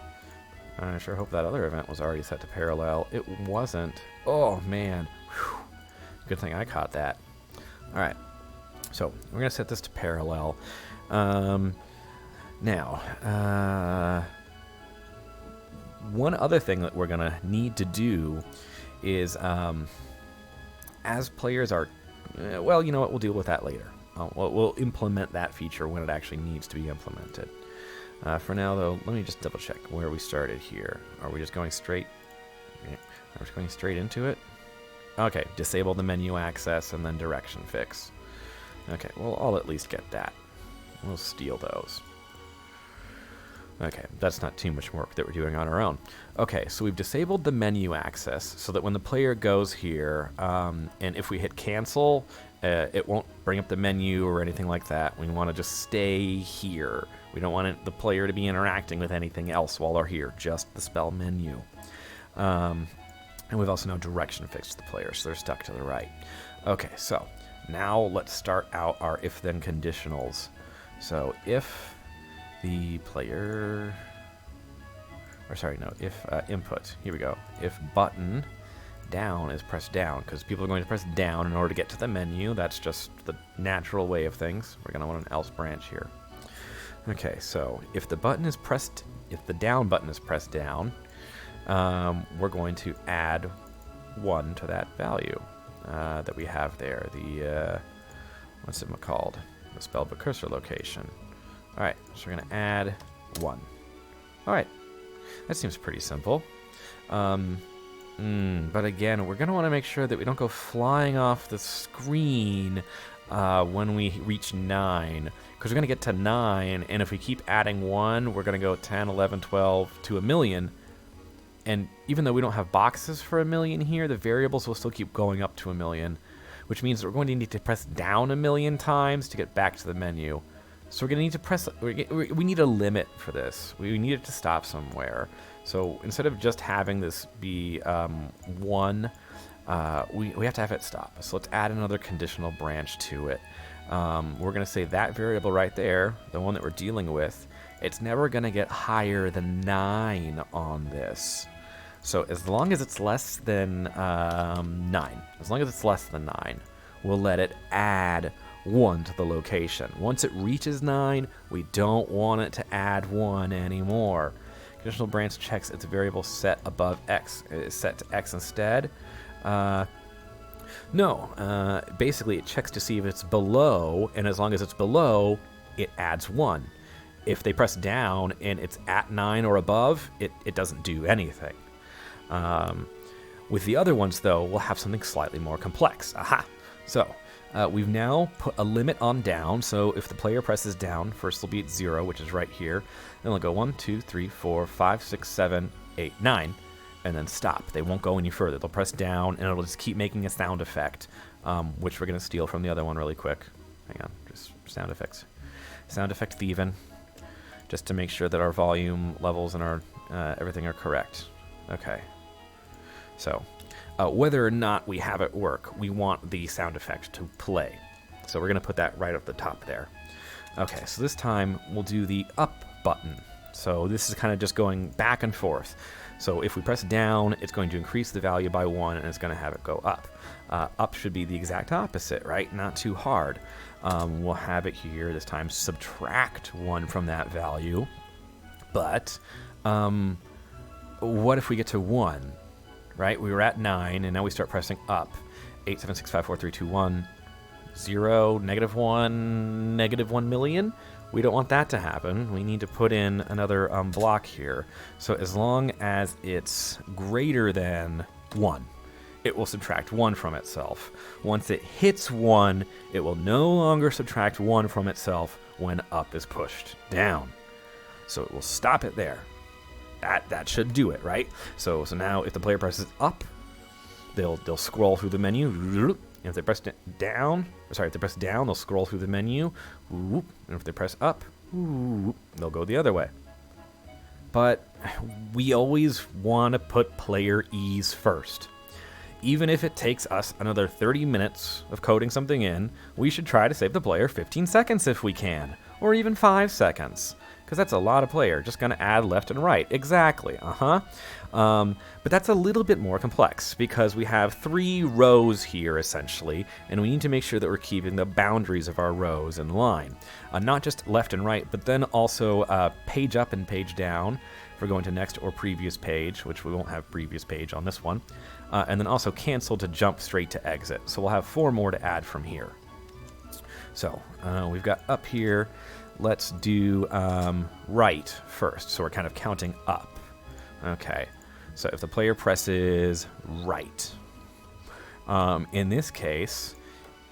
I sure hope that other event was already set to parallel. It wasn't. Oh, man. Whew. Good thing I caught that. All right, so we're going to set this to parallel. Now, one other thing that we're going to need to do is, as players are, well, you know what, we'll deal with that later. We'll implement that feature when it actually needs to be implemented. For now, though, let me just double check where we started here. Are we just going straight? Are we going straight into it? Okay, disable the menu access and then direction fix. Okay, well, I'll at least get that. We'll steal those. Okay, that's not too much work that we're doing on our own. Okay, so we've disabled the menu access so that when the player goes here, and if we hit cancel, it won't bring up the menu or anything like that. We want to just stay here. We don't want the player to be interacting with anything else while they're here, just the spell menu. And we've also now direction fixed the player, so they're stuck to the right. Okay, so now let's start out our if-then conditionals. So if the player, or sorry, no, if input, here we go. If button down is pressed down, because people are going to press down in order to get to the menu. That's just the natural way of things. We're going to want an else branch here. Okay, so if the button is pressed, if the down button is pressed down, we're going to add 1 to that value that we have there. The, what's it called? The Spellbook cursor location. All right, so we're going to add 1. All right. That seems pretty simple. But again, we're going to want to make sure that we don't go flying off the screen when we reach 9. Because we're going to get to 9, and if we keep adding 1, we're going to go 10, 11, 12 to 1,000,000. And even though we don't have boxes for 1,000,000 here, the variables will still keep going up to 1,000,000, which means that we're going to need to press down 1,000,000 times to get back to the menu. So we're going to need to press, we need a limit for this. We need it to stop somewhere. So instead of just having this be 1, we have to have it stop. So let's add another conditional branch to it. We're going to say that variable right there, the one that we're dealing with, it's never going to get higher than 9 on this. So as long as it's less than 9, as long as it's less than 9, we'll let it add 1 to the location. Once it reaches 9, we don't want it to add 1 anymore. Conditional branch checks its variable set above x. It is set to x instead. No, basically it checks to see if it's below, and as long as it's below, it adds 1. If they press down and it's at 9 or above, it doesn't do anything. With the other ones, though, we'll have something slightly more complex. Aha! So, we've now put a limit on down, so if the player presses down, first they'll be at 0, which is right here, then they'll go 1, 2, 3, 4, 5, 6, 7, 8, 9, and then stop. They won't go any further. They'll press down, and it'll just keep making a sound effect, which we're going to steal from the other one really quick. Hang on, just sound effects. Sound effect thieving, just to make sure that our volume levels and our everything are correct. Okay. So, whether or not we have it work, we want the sound effect to play. So we're going to put that right up the top there. Okay, so this time we'll do the up button. So this is kind of just going back and forth. So if we press down, it's going to increase the value by 1, and it's going to have it go up. Up should be the exact opposite, right? Not too hard. We'll have it here this time subtract 1 from that value. But what if we get to 1? Right? We were at 9, and now we start pressing up. 8, 7, 6, 5, 4, 3, 2, 1, 0, -1, -1,000,000. We don't want that to happen. We need to put in another block here. So as long as it's greater than 1, it will subtract 1 from itself. Once it hits 1, it will no longer subtract 1 from itself when up is pushed down. So it will stop it there. That should do it, right? So now if the player presses up, they'll scroll through the menu. And if they press down, they'll scroll through the menu. And if they press up, they'll go the other way. But we always want to put player ease first. Even if it takes us another 30 minutes of coding something in, we should try to save the player 15 seconds if we can, or even 5 seconds. Because that's a lot of player, just going to add left and right. Exactly, But that's a little bit more complex, because we have 3 rows here, essentially, and we need to make sure that we're keeping the boundaries of our rows in line. Not just left and right, but then also page up and page down for going to next or previous page, which we won't have previous page on this one. And then also cancel to jump straight to exit. So we'll have 4 more to add from here. So we've got up here. Let's do right first. So we're kind of counting up. Okay. So if the player presses right, in this case,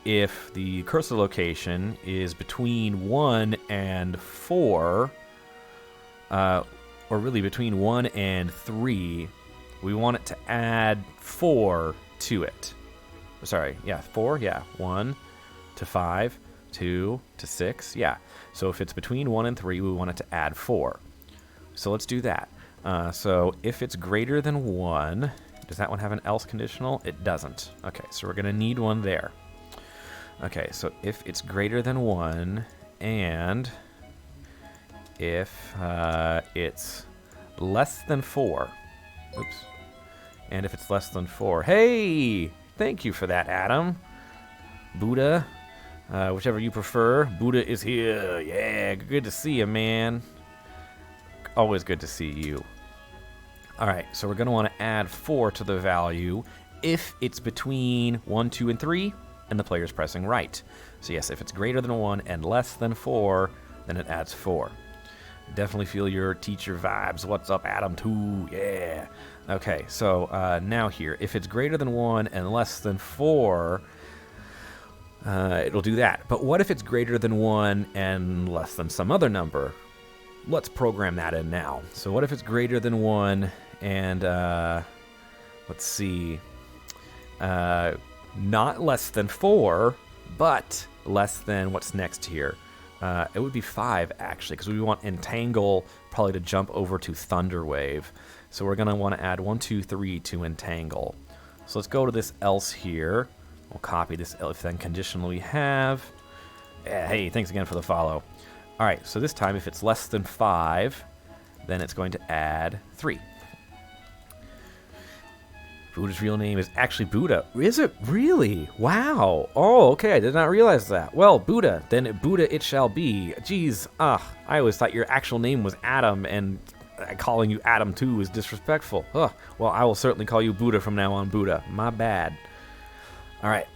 if the cursor location is between 1 and 4, or really between 1 and 3, we want it to add 4 to it. Sorry, yeah, 4, yeah. 1 to 5, 2 to 6, yeah. So if it's between 1 and 3, we want it to add 4. So let's do that. So if it's greater than 1, does that one have an else conditional? It doesn't. Okay, so we're going to need one there. Okay, so if it's greater than 1, and if it's less than 4, oops, and if it's less than 4, hey, thank you for that, Adam. Buddha. Whichever you prefer. Buddha is here. Yeah, good to see you, man. Always good to see you. All right, so we're going to want to add 4 to the value if it's between 1, 2, and 3, and the player's pressing right. So yes, if it's greater than 1 and less than 4, then it adds 4. Definitely feel your teacher vibes. What's up, Adam 2? Yeah. Okay, so now here, if it's greater than 1 and less than 4, it'll do that. But what if it's greater than 1 and less than some other number? Let's program that in now. So what if it's greater than 1 and, let's see, not less than 4, but less than what's next here? It would be 5, actually, because we want Entangle probably to jump over to Thunderwave. So we're going to want to add 1, 2, 3 to Entangle. So let's go to this else here. We'll copy this if then conditional we have. Hey, thanks again for the follow. All right, so this time if it's less than 5, then it's going to add 3. Buddha's real name is actually Buddha. Is it really? Wow. Oh, okay. I did not realize that. Well, Buddha. Then Buddha it shall be. Jeez. I always thought your actual name was Adam, and calling you Adam too is disrespectful. Well, I will certainly call you Buddha from now on, Buddha. My bad. All right.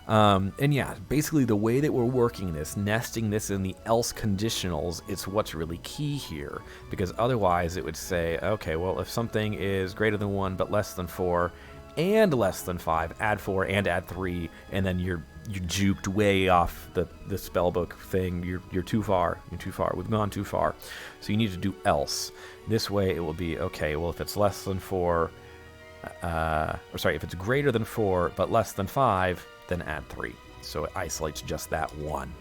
And yeah, basically the way that we're working this, nesting this in the else conditionals, it's what's really key here. Because otherwise it would say, okay, well, if something is greater than 1 but less than 4 and less than 5, add 4 and add 3, and then you're juked way off the spellbook thing. You're too far. You're too far. We've gone too far. So you need to do else. This way it will be, okay, well, if it's less than 4, if it's greater than 4 but less than 5, then add 3. So it isolates just that one.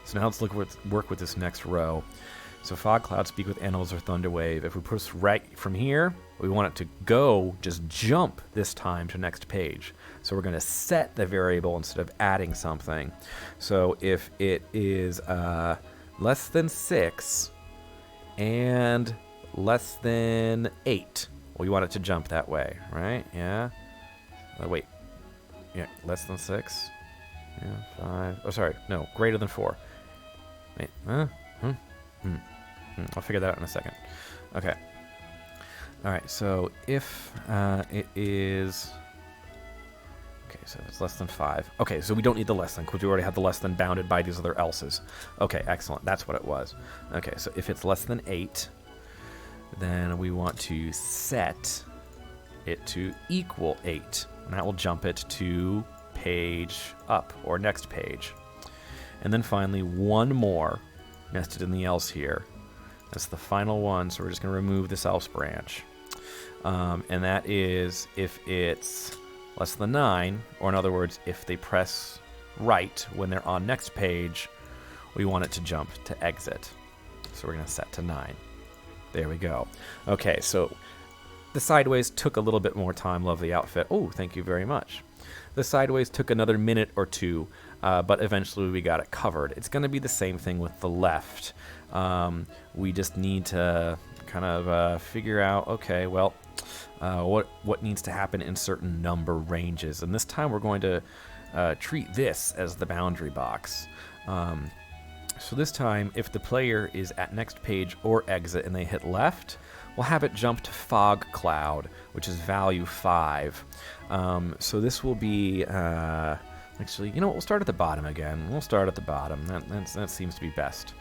So now let's work with this next row. So fog cloud, speak with animals, or thunderwave. If we push right from here, we want it to go, just jump this time to next page. So we're going to set the variable instead of adding something. So if it is less than 6 and less than 8, we want it to jump that way, right? Yeah. Wait. Yeah, less than 6. Yeah, 5. Oh, sorry. No, greater than 4. Wait. I'll figure that out in a second. Okay. All right. So if it is, okay, so it's less than 5. Okay, so we don't need the less than because we already have the less than bounded by these other else's. Okay, excellent. That's what it was. Okay, so if it's less than 8, then we want to set it to equal 8. And that will jump it to page up, or next page. And then finally, one more nested in the else here. That's the final one, so we're just going to remove this else branch. And that is if it's less than 9, or in other words, if they press right when they're on next page, we want it to jump to exit. So we're going to set to 9. There we go. Okay, so the sideways took a little bit more time. Love the outfit. Oh, thank you very much. The sideways took another minute or two, but eventually we got it covered. It's going to be the same thing with the left. We just need to kind of figure out, okay, well, what needs to happen in certain number ranges. And this time we're going to treat this as the boundary box. So this time, if the player is at next page or exit and they hit left, we'll have it jump to fog cloud, which is value 5. So this will be, actually, you know what, we'll start at the bottom again. We'll start at the bottom. That seems to be best.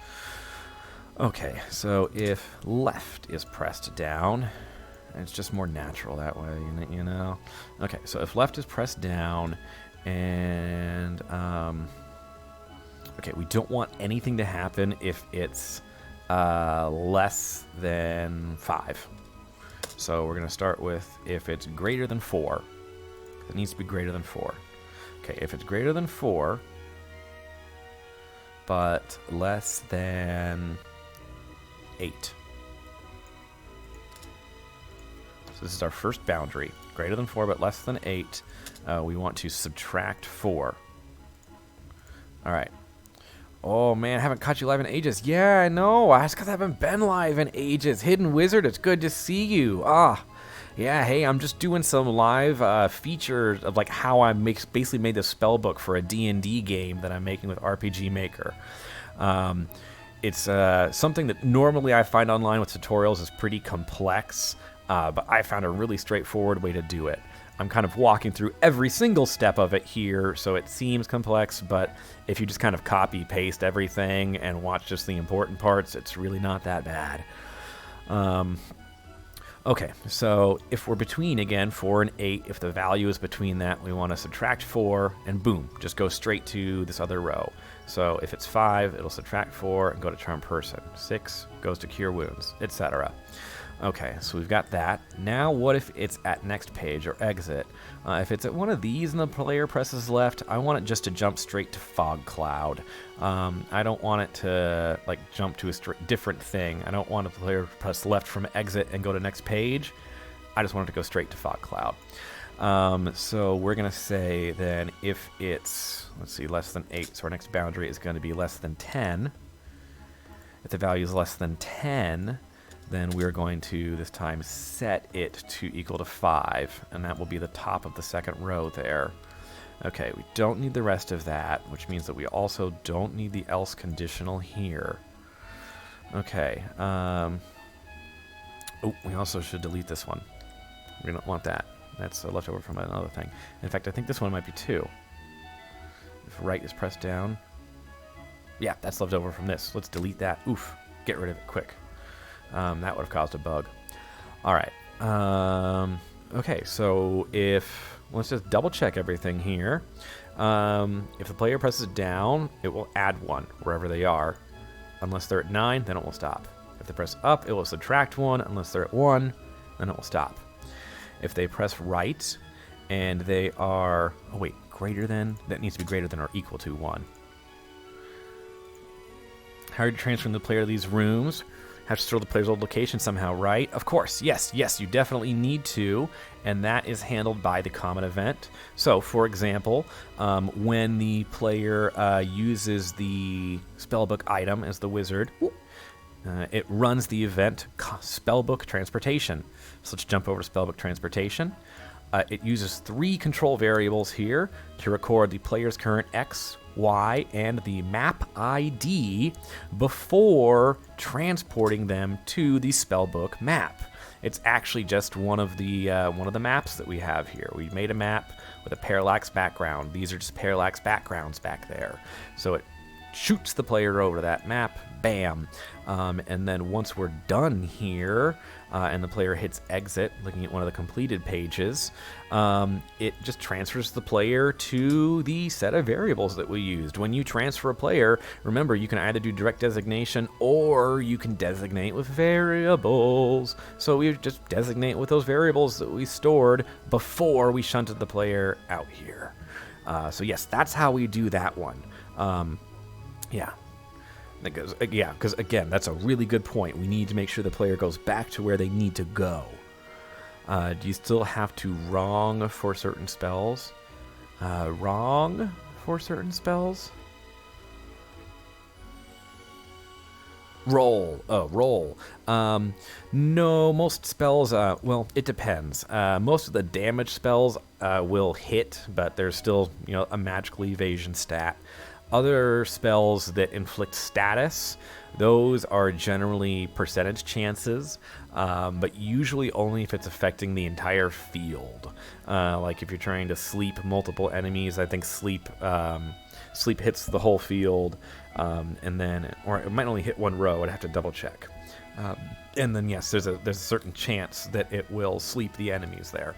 Okay, so if left is pressed down, it's just more natural that way, you know? Okay, so if left is pressed down and, okay, we don't want anything to happen if it's less than 5. So we're going to start with if it's greater than 4. It needs to be greater than 4. Okay, if it's greater than 4, but less than 8. So this is our first boundary. Greater than 4, but less than 8. We want to subtract 4. All right. Oh, man, I haven't caught you live in ages. Yeah, I know. That's because I haven't been live in ages. Hidden Wizard, it's good to see you. Yeah, hey, I'm just doing some live features of like how I basically made this spellbook for a D&D game that I'm making with RPG Maker. It's something that normally I find online with tutorials is pretty complex, but I found a really straightforward way to do it. I'm kind of walking through every single step of it here, so it seems complex, but if you just kind of copy-paste everything and watch just the important parts, it's really not that bad. Okay, so if we're between, again, 4 and 8, if the value is between that, we want to subtract 4, and boom, just go straight to this other row. So if it's 5, it'll subtract 4 and go to charm person. 6 goes to cure wounds, etc. Okay, so we've got that. Now what if it's at next page or exit? If it's at one of these and the player presses left, I want it just to jump straight to fog cloud. I don't want it to like jump to a different thing. I don't want the player to press left from exit and go to next page. I just want it to go straight to fog cloud. So we're going to say then if it's, let's see, less than 8, so our next boundary is going to be less than 10. If the value is less than 10, then we're going to, this time, set it to equal to 5, and that will be the top of the second row there. Okay, we don't need the rest of that, which means that we also don't need the else conditional here. Okay, oh, we also should delete this one. We don't want that. That's left over from another thing. In fact, I think this one might be 2. If right is pressed down. Yeah, that's left over from this. Let's delete that. Oof, get rid of it quick. That would have caused a bug. All right. Okay, so let's just double check everything here. If the player presses down, it will add 1 wherever they are. Unless they're at 9, then it will stop. If they press up, it will subtract 1. Unless they're at 1, then it will stop. If they press right and they are, oh wait, greater than, that needs to be greater than or equal to 1. How are you transferring the player to these rooms? Have to store the player's old location somehow, right? Of course, yes, you definitely need to, and that is handled by the common event. So, for example, when the player uses the Spellbook item as the wizard, it runs the event Spellbook Transportation. So let's jump over to Spellbook Transportation. It uses 3 control variables here to record the player's current X, Y, and the map ID before transporting them to the Spellbook map. It's actually just one of the maps that we have here. We made a map with a parallax background. These are just parallax backgrounds back there. So it shoots the player over to that map, bam. And then once we're done here, and the player hits exit, looking at one of the completed pages, it just transfers the player to the set of variables that we used. When you transfer a player, remember, you can either do direct designation or you can designate with variables. So we just designate with those variables that we stored before we shunted the player out here. So yes, that's how we do that one. Yeah. Because again, that's a really good point. We need to make sure the player goes back to where they need to go. Do you still have to wrong for certain spells? Wrong for certain spells? Roll. Oh, roll. No, most spells, well, it depends. Most of the damage spells will hit, but there's still, a magical evasion stat. Other spells that inflict status, those are generally percentage chances, but usually only if it's affecting the entire field. Like if you're trying to sleep multiple enemies, I think sleep hits the whole field, and then, or it might only hit one row. I'd have to double check. And then yes, there's a certain chance that it will sleep the enemies there.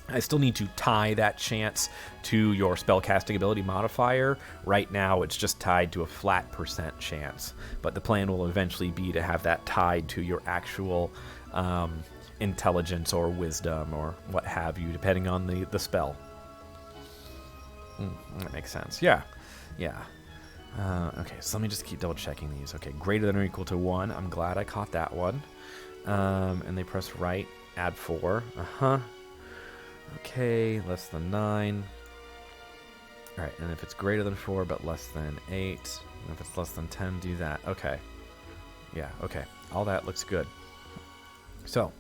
I still need to tie that chance to your spellcasting ability modifier. Right now, it's just tied to a flat % chance, but the plan will eventually be to have that tied to your actual intelligence or wisdom or what have you, depending on the spell. That makes sense. Yeah. Okay, so let me just keep double checking these. Okay, greater than or equal to 1. I'm glad I caught that one. And they press right, add 4. Okay, less than 9. Alright, and if it's greater than 4 but less than 8, and if it's less than 10, do that. Okay. Yeah, okay. All that looks good. So,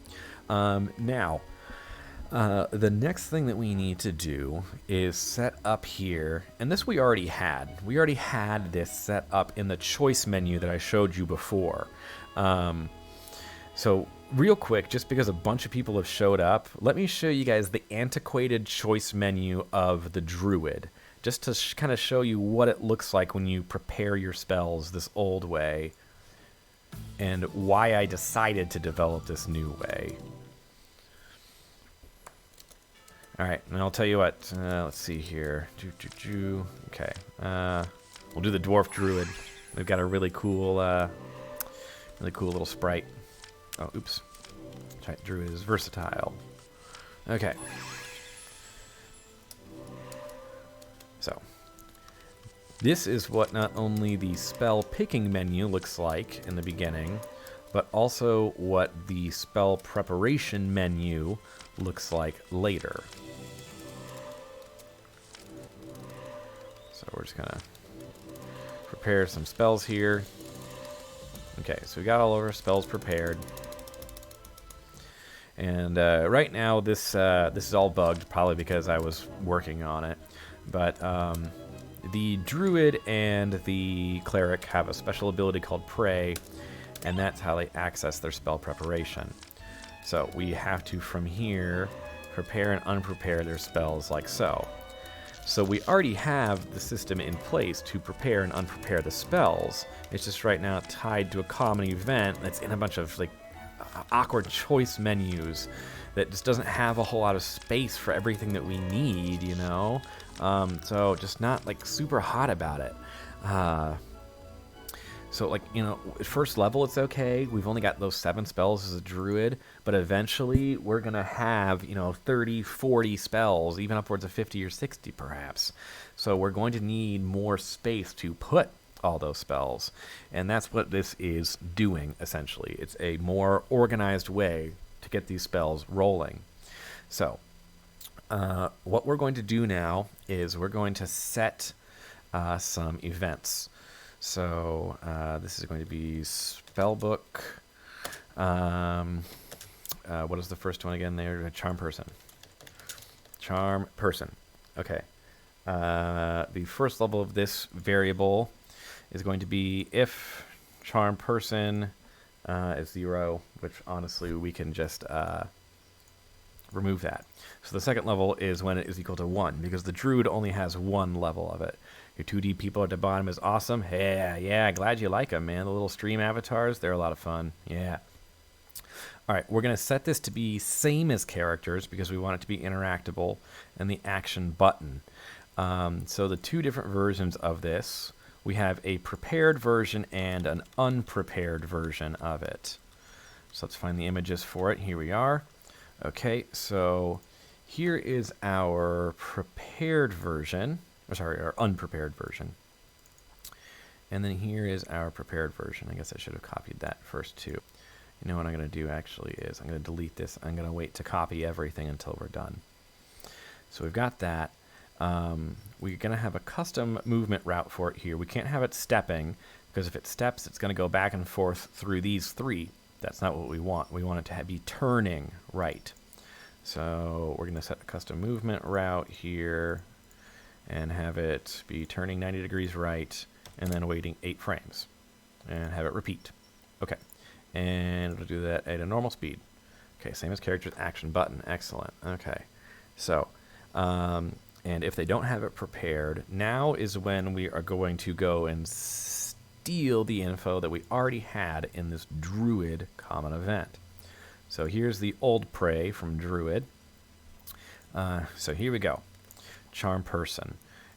now, the next thing that we need to do is set up here, and this we already had. We already had this set up in the choice menu that I showed you before. So real quick, just because a bunch of people have showed up, let me show you guys the antiquated choice menu of the druid, just to kind of show you what it looks like when you prepare your spells this old way, and why I decided to develop this new way. All right, and I'll tell you what. Let's see here. Okay, we'll do the dwarf druid. They've got a really cool little sprite. Oh, oops. Right, druid is versatile. Okay. So, this is what not only the spell picking menu looks like in the beginning, but also what the spell preparation menu looks like later. So we're just gonna prepare some spells here. Okay, so we got all of our spells prepared. And right now, this is all bugged, probably because I was working on it. But the druid and the cleric have a special ability called Pray, and that's how they access their spell preparation. So we have to, from here, prepare and unprepare their spells like so. So we already have the system in place to prepare and unprepare the spells. It's just right now tied to a common event that's in a bunch of like awkward choice menus that just doesn't have a whole lot of space for everything that we need, you know? So just not like super hot about it. So like, you know, at first level it's okay. We've only got those 7 spells as a druid, but eventually we're going to have, you know, 30, 40 spells, even upwards of 50 or 60 perhaps. So we're going to need more space to put all those spells. And that's what this is doing, essentially. It's a more organized way to get these spells rolling. So what we're going to do now is we're going to set some events. So this is going to be Spellbook. What is the first one again there? Charm Person. Charm Person. Okay. The first level of this variable is going to be if Charm Person is 0, which honestly we can just remove that. So the second level is when it is equal to 1, because the druid only has 1 level of it. Your 2D people at the bottom is awesome. Yeah, glad you like them, man. The little stream avatars, they're a lot of fun. Yeah. All right, we're going to set this to be same as characters because we want it to be interactable, and the action button. So the 2 different versions of this, we have a prepared version and an unprepared version of it. So let's find the images for it. Here we are. Okay, so here is our prepared version. Sorry, our unprepared version. And then here is our prepared version. I guess I should have copied that first too. You know what I'm going to do actually is I'm going to delete this. I'm going to wait to copy everything until we're done. So we've got that. We're going to have a custom movement route for it here. We can't have it stepping, because if it steps, it's going to go back and forth through these 3. That's not what we want. We want it to be turning right. So we're going to set a custom movement route here and have it be turning 90 degrees right and then waiting 8 frames and have it repeat. Okay, and we'll do that at a normal speed. Okay, same as characters, action button. Excellent. Okay, so and if they don't have it prepared, now is when we are going to go and steal the info that we already had in this druid common event. So here's the old prey from druid. So here we go. Charm Person.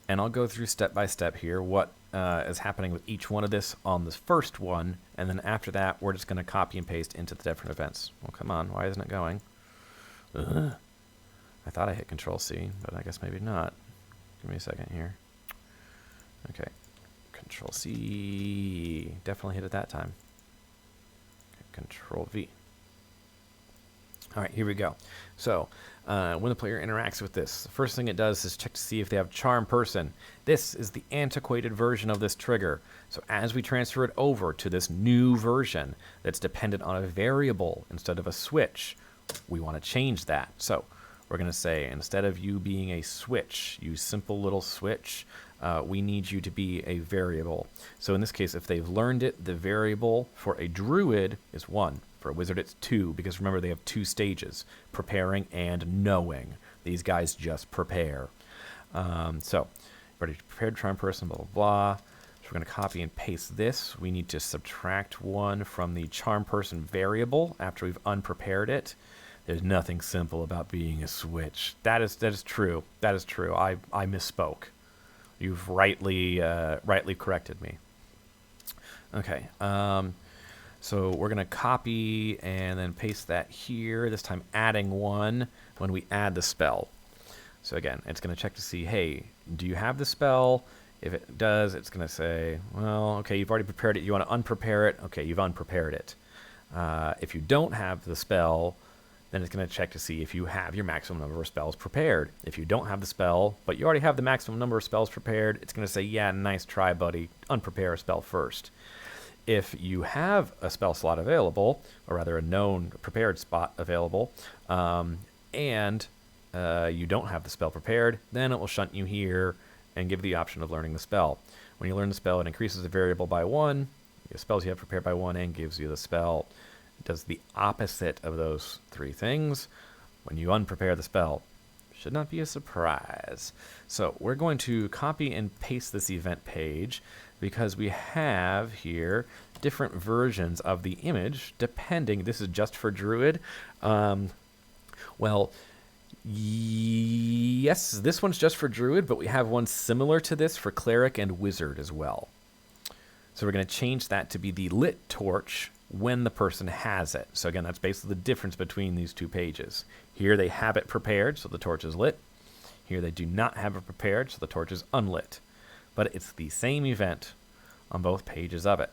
And I'll go through step by step here what is happening with each one of this on this first one, and then after that we're just going to copy and paste into the different events. Well, come on, why isn't it going? I thought I hit Control-C, but I guess maybe not. Give me a second here. Okay, Control-C, definitely hit it that time. Okay, Control-V. All right, here we go. So when the player interacts with this, the first thing it does is check to see if they have Charm Person. This is the antiquated version of this trigger. So as we transfer it over to this new version that's dependent on a variable instead of a switch, we want to change that. So we're going to say, instead of you being a switch, you simple little switch, we need you to be a variable. So in this case, if they've learned it, the variable for a druid is 1. For a wizard, it's 2, because remember, they have 2 stages, preparing and knowing. These guys just prepare. So, ready to prepare, charm person, blah, blah, blah. So we're going to copy and paste this. We need to subtract 1 from the charm person variable after we've unprepared it. There's nothing simple about being a switch. That is true. That is true. I misspoke. You've rightly corrected me. Okay. So we're going to copy and then paste that here, this time adding 1 when we add the spell. So again, it's going to check to see, hey, do you have the spell? If it does, it's going to say, well, okay, you've already prepared it. You want to unprepare it? Okay, you've unprepared it. If you don't have the spell, then it's going to check to see if you have your maximum number of spells prepared. If you don't have the spell, but you already have the maximum number of spells prepared, it's going to say, yeah, nice try, buddy. Unprepare a spell first. If you have a spell slot available, or rather a known prepared spot available, and you don't have the spell prepared, then it will shunt you here and give the option of learning the spell. When you learn the spell, it increases the variable by 1, the spells you have prepared by 1, and gives you the spell. It does the opposite of those 3 things when you unprepare the spell. Should not be a surprise. So we're going to copy and paste this event page because we have here different versions of the image depending. This is just for druid. Well, yes, this one's just for druid, but we have one similar to this for cleric and wizard as well. So we're going to change that to be the lit torch when the person has it. So again, that's basically the difference between these 2 pages. Here they have it prepared, so the torch is lit. Here they do not have it prepared, so the torch is unlit. But it's the same event on both pages of it.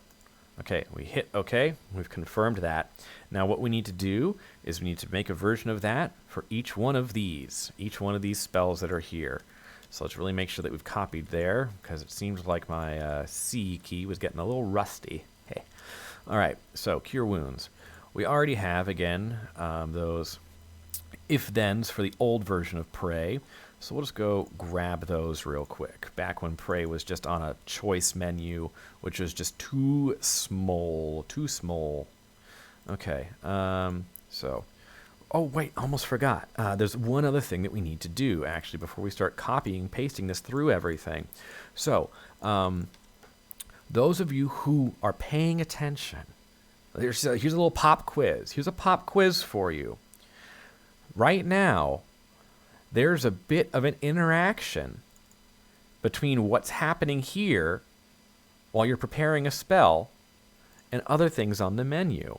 Okay, we hit OK. We've confirmed that. Now what we need to do is we need to make a version of that for each one of these spells that are here. So let's really make sure that we've copied there, because it seems like my C key was getting a little rusty. Hey. All right, so Cure Wounds. We already have, again, those if-thens for the old version of Prey. So we'll just go grab those real quick. Back when Prey was just on a choice menu, which was just too small. Okay, so... Oh, wait, almost forgot. There's one other thing that we need to do, actually, before we start copying and pasting this through everything. So, those of you who are paying attention, here's a little pop quiz. Here's a pop quiz for you. Right now, there's a bit of an interaction between what's happening here while you're preparing a spell and other things on the menu.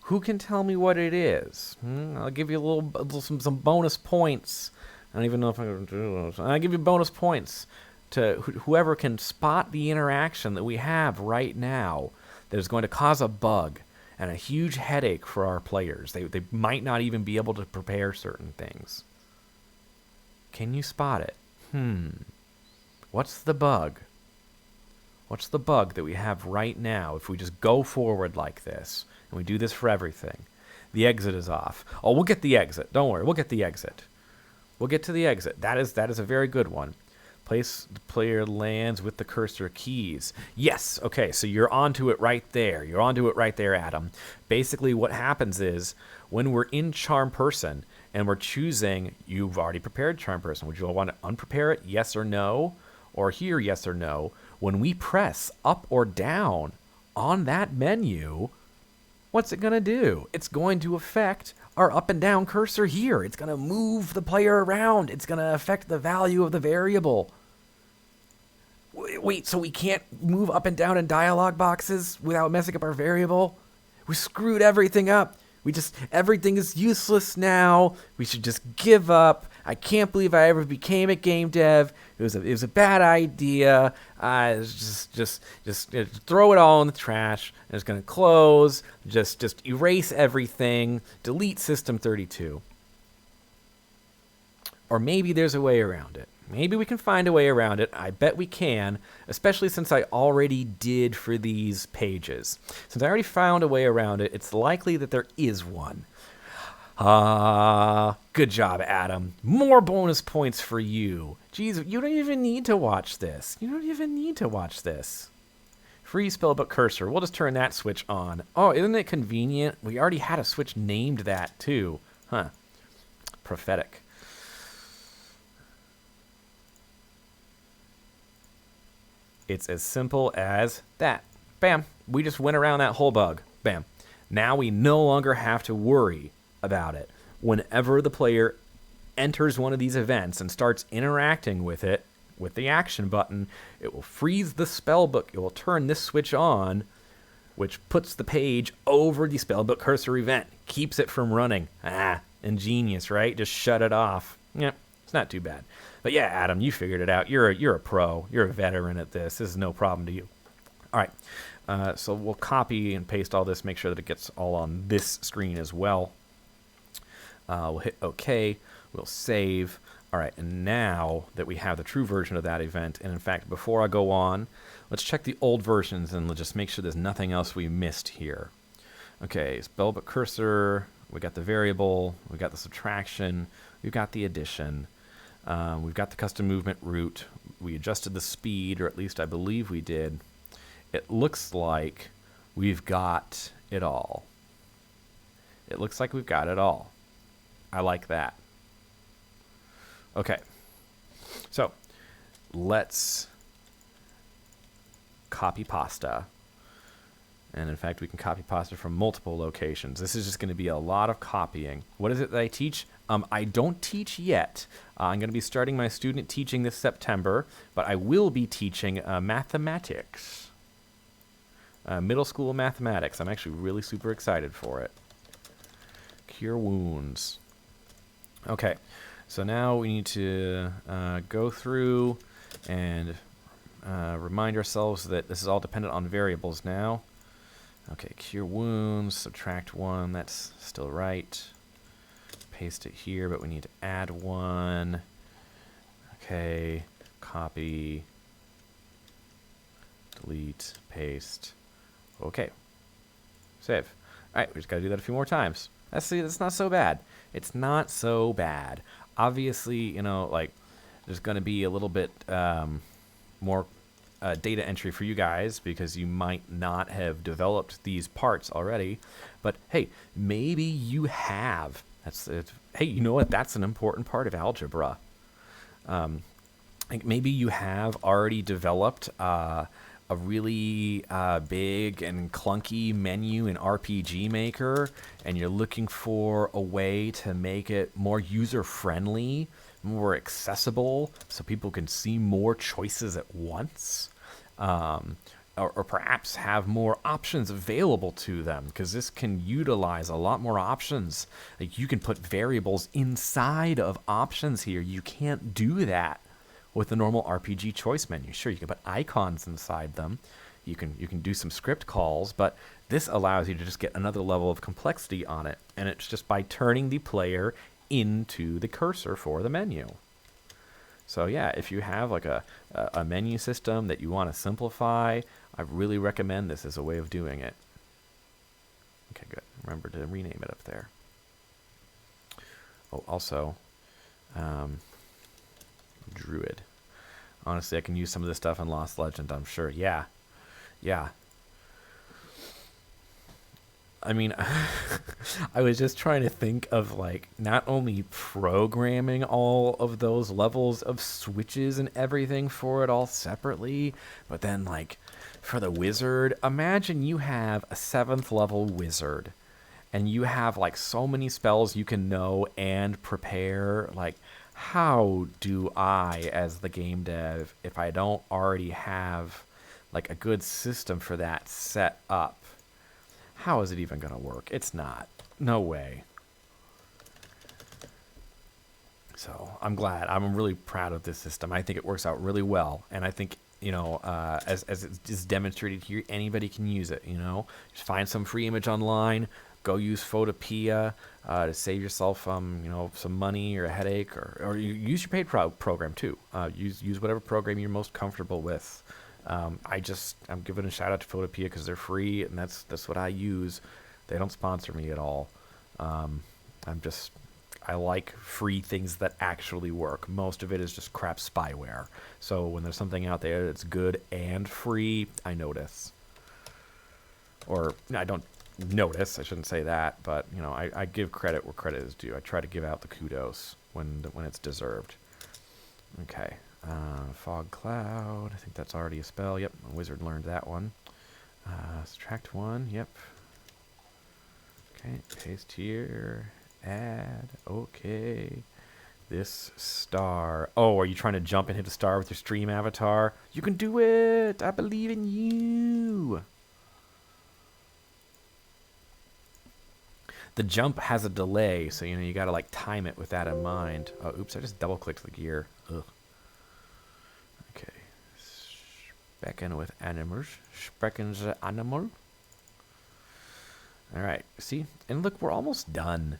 Who can tell me what it is? I'll give you some bonus points. I don't even know if I'm going to do this. I'll give you bonus points to whoever can spot the interaction that we have right now that is going to cause a bug and a huge headache for our players. They might not even be able to prepare certain things. Can you spot it? What's the bug? What's the bug that we have right now if we just go forward like this? And we do this for everything. The exit is off. Oh, we'll get the exit. Don't worry. We'll get the exit. We'll get to the exit. That is a very good one. Place the player lands with the cursor keys. Yes. Okay, so you're onto it right there. You're onto it right there, Adam. Basically, what happens is when we're in Charm Person and we're choosing, you've already prepared Charm Person. Would you want to unprepare it? Yes or no? Or here, yes or no? When we press up or down on that menu, what's it going to do? It's going to affect our up and down cursor here. It's going to move the player around. It's going to affect the value of the variable. Wait, so we can't move up and down in dialog boxes without messing up our variable? We screwed everything up. Everything is useless now. We should just give up. I can't believe I ever became a game dev. It was a bad idea. Just throw it all in the trash. And it's gonna close. Just erase everything. Delete System 32. Or maybe there's a way around it. Maybe we can find a way around it. I bet we can, especially since I already did for these pages. Since I already found a way around it, it's likely that there is one. Good job, Adam. More bonus points for you. Jeez, you don't even need to watch this. You don't even need to watch this. Free Spellbook Cursor. We'll just turn that switch on. Oh, isn't it convenient? We already had a switch named that too. Huh. Prophetic. It's as simple as that. Bam. We just went around that whole bug. Bam. Now we no longer have to worry about it. Whenever the player enters one of these events and starts interacting with it, with the action button, it will freeze the spellbook. It will turn this switch on, which puts the page over the spellbook cursor event. Keeps it from running. Ingenious, right? Just shut it off. Yep, it's not too bad. But yeah, Adam, you figured it out. You're a pro. You're a veteran at this. This is no problem to you. All right, so we'll copy and paste all this, make sure that it gets all on this screen as well. We'll hit OK. We'll save. All right, and now that we have the true version of that event, and in fact, before I go on, let's check the old versions and let's just make sure there's nothing else we missed here. Okay, spellbook cursor, we got the variable, we got the subtraction, we've got the addition, we've got the custom movement route, we adjusted the speed, or at least I believe we did. It looks like we've got it all. It looks like we've got it all. I like that. Okay, so let's copy pasta. And in fact, we can copy pasta from multiple locations. This is just going to be a lot of copying. What is it that I teach? I don't teach yet. I'm going to be starting my student teaching this September, but I will be teaching mathematics. Middle school mathematics. I'm actually really super excited for it. Cure wounds. Okay. So now we need to go through and remind ourselves that this is all dependent on variables now. Okay, cure wounds, subtract 1, that's still right. Paste it here, but we need to add 1. Okay, copy, delete, paste. Okay, save. All right, we just got to do that a few more times. That's not so bad. It's not so bad. Obviously, you know, like, there's going to be a little bit more data entry for you guys because you might not have developed these parts already. But, hey, maybe you have. That's it. Hey, you know what? That's an important part of algebra. Like maybe you have already developed a really big and clunky menu in RPG Maker, and you're looking for a way to make it more user-friendly, more accessible, so people can see more choices at once, or perhaps have more options available to them, because this can utilize a lot more options. Like you can put variables inside of options here. You can't do that with the normal RPG choice menu. Sure, you can put icons inside them. You can do some script calls, but this allows you to just get another level of complexity on it, and it's just by turning the player into the cursor for the menu. So yeah, if you have like a menu system that you want to simplify, I really recommend this as a way of doing it. Okay, good. Remember to rename it up there. Oh, also, druid. Honestly, I can use some of this stuff in Lost Legend, I'm sure. Yeah. I mean, I was just trying to think of, like, not only programming all of those levels of switches and everything for it all separately, but then, like, for the wizard, imagine you have a 7th level wizard, and you have, like, so many spells you can know and prepare. Like, how do I, as the game dev, if I don't already have, like, a good system for that set up? How is it even going to work? It's not. No way. So I'm glad. I'm really proud of this system. I think it works out really well. And I think, you know, as it is demonstrated here, anybody can use it, you know. Just find some free image online. Go use Photopea to save yourself, you know, some money or a headache. Or you use your paid program, too. Use whatever program you're most comfortable with. I'm giving a shout out to Photopea because they're free, and that's what I use. They don't sponsor me at all. I like free things that actually work. Most of it is just crap spyware. So when there's something out there that's good and free, I notice. or I don't notice. I shouldn't say that, but you know, I give credit where credit is due. I try to give out the kudos when it's deserved. Okay, fog cloud. I think that's already a spell. Yep, my wizard learned that one. Subtract 1. Yep. Okay, paste here. Add. Okay. This star. Oh, are you trying to jump and hit a star with your stream avatar? You can do it! I believe in you! The jump has a delay, so you know you gotta like time it with that in mind. Oh, oops! I just double-clicked the gear. Ugh. Okay. Backend with animals. Sprecken's animal. All right. See, and look, we're almost done.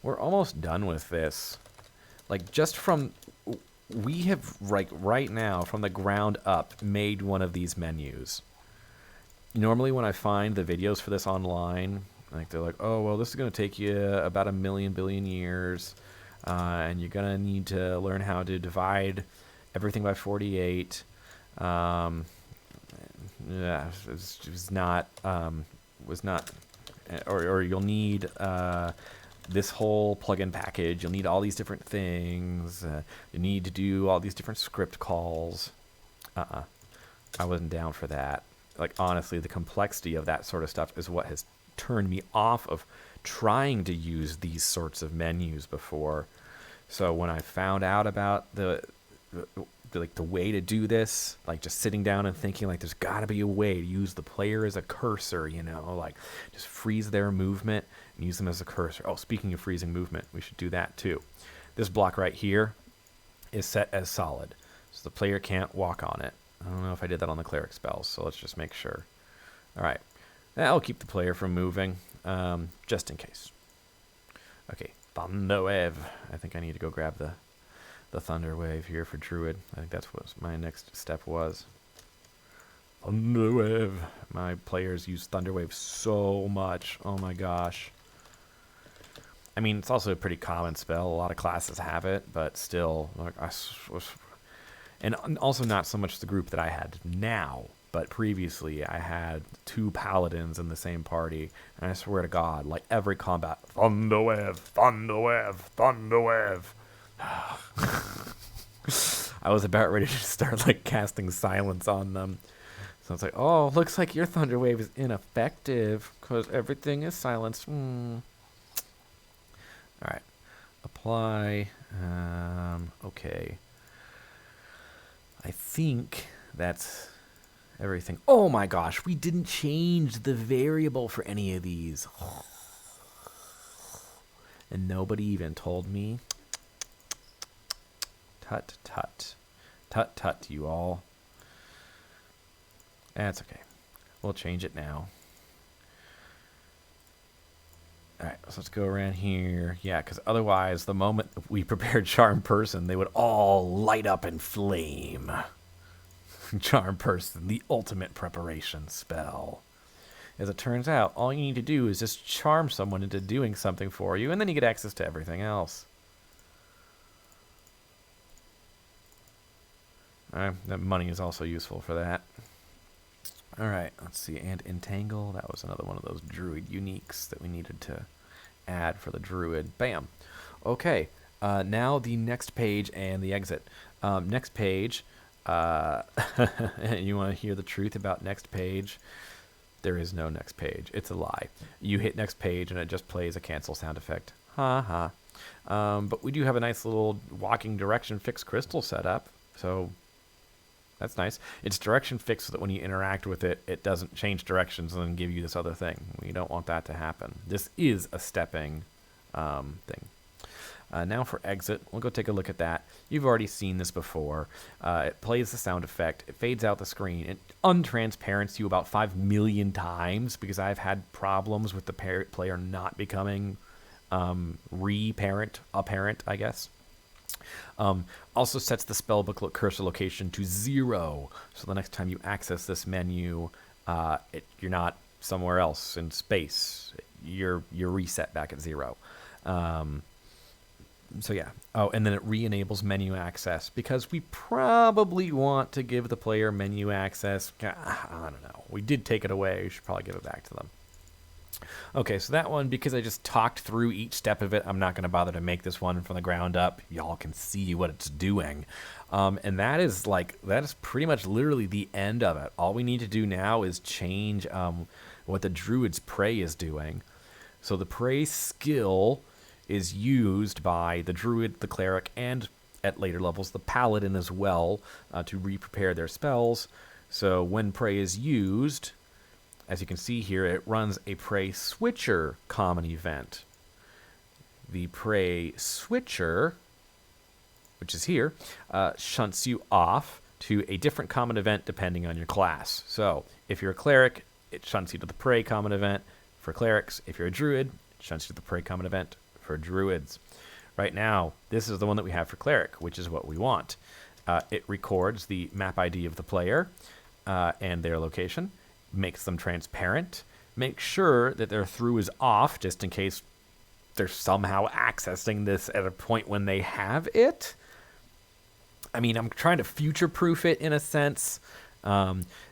We're almost done with this. Like just from, we have like right now from the ground up made one of these menus. Normally, when I find the videos for this online. Like they're like, oh well, this is gonna take you about 1 billion years, and you're gonna need to learn how to divide everything by 48. Yeah, was not, or you'll need this whole plugin package. You'll need all these different things. You need to do all these different script calls. I wasn't down for that. Like honestly, the complexity of that sort of stuff is what has turned me off of trying to use these sorts of menus before. So when I found out about the way to do this, like just sitting down and thinking like there's got to be a way to use the player as a cursor, you know, like just freeze their movement and use them as a cursor. Oh, speaking of freezing movement, we should do that too. This block right here is set as solid, so the player can't walk on it. I don't know if I did that on the cleric spells, so let's just make sure. All right. That'll keep the player from moving, just in case. Okay, Thunder Wave. I think I need to go grab the Thunder Wave here for Druid. I think that's what my next step was. Thunder Wave. My players use Thunder Wave so much. Oh my gosh. I mean, it's also a pretty common spell. A lot of classes have it, but still, like and also not so much the group that I had now. But previously, I had 2 paladins in the same party, and I swear to God, like every combat, Thunder Wave, Thunder Wave, Thunder Wave. I was about ready to start like casting silence on them. So it's like, oh, looks like your Thunder Wave is ineffective because everything is silenced. All right, apply. Okay. I think that's everything. Oh my gosh, we didn't change the variable for any of these. And nobody even told me. Tut, tut. Tut, tut, you all. That's okay. We'll change it now. Alright, so let's go around here. Yeah, because otherwise, the moment we prepared Charm Person, they would all light up in flame. Charm Person, the ultimate preparation spell. As it turns out, all you need to do is just charm someone into doing something for you, and then you get access to everything else. That money is also useful for that. Alright, let's see. And Entangle, that was another one of those Druid uniques that we needed to add for the Druid. Bam. Okay, now the next page and the exit. Next page... you want to hear the truth about next page? There is no next page. It's a lie. You hit next page and it just plays a cancel sound effect. Ha ha. But we do have a nice little walking direction fixed crystal set up, so that's nice. It's direction fixed so that when you interact with it, it doesn't change directions and then give you this other thing. We don't want that to happen. This is a stepping thing. Now for exit, we'll go take a look at that. You've already seen this before. It plays the sound effect. It fades out the screen. It untransparents you about 5 million times because I've had problems with the player not becoming apparent, I guess. Also sets the spellbook cursor location to 0. So the next time you access this menu, you're not somewhere else in space. You're reset back at 0. So yeah. Oh, and then it re-enables menu access because we probably want to give the player menu access. I don't know. We did take it away. We should probably give it back to them. Okay, so that one, because I just talked through each step of it, I'm not going to bother to make this one from the ground up. Y'all can see what it's doing. And that is pretty much literally the end of it. All we need to do now is change what the druid's prey is doing. So the prey skill is used by the druid, the cleric, and at later levels the paladin as well to re-prepare their spells. So when prey is used, as you can see here, it runs a prey switcher common event. The prey switcher, which is here, shunts you off to a different common event depending on your class. So if you're a cleric, it shunts you to the prey common event for clerics. If you're a druid, it shunts you to the prey common event for druids. Right now, this is the one that we have for cleric, which is what we want. It records the map ID of the player and their location, makes them transparent, makes sure that their through is off just in case they're somehow accessing this at a point when they have it. I mean, I'm trying to future-proof it in a sense,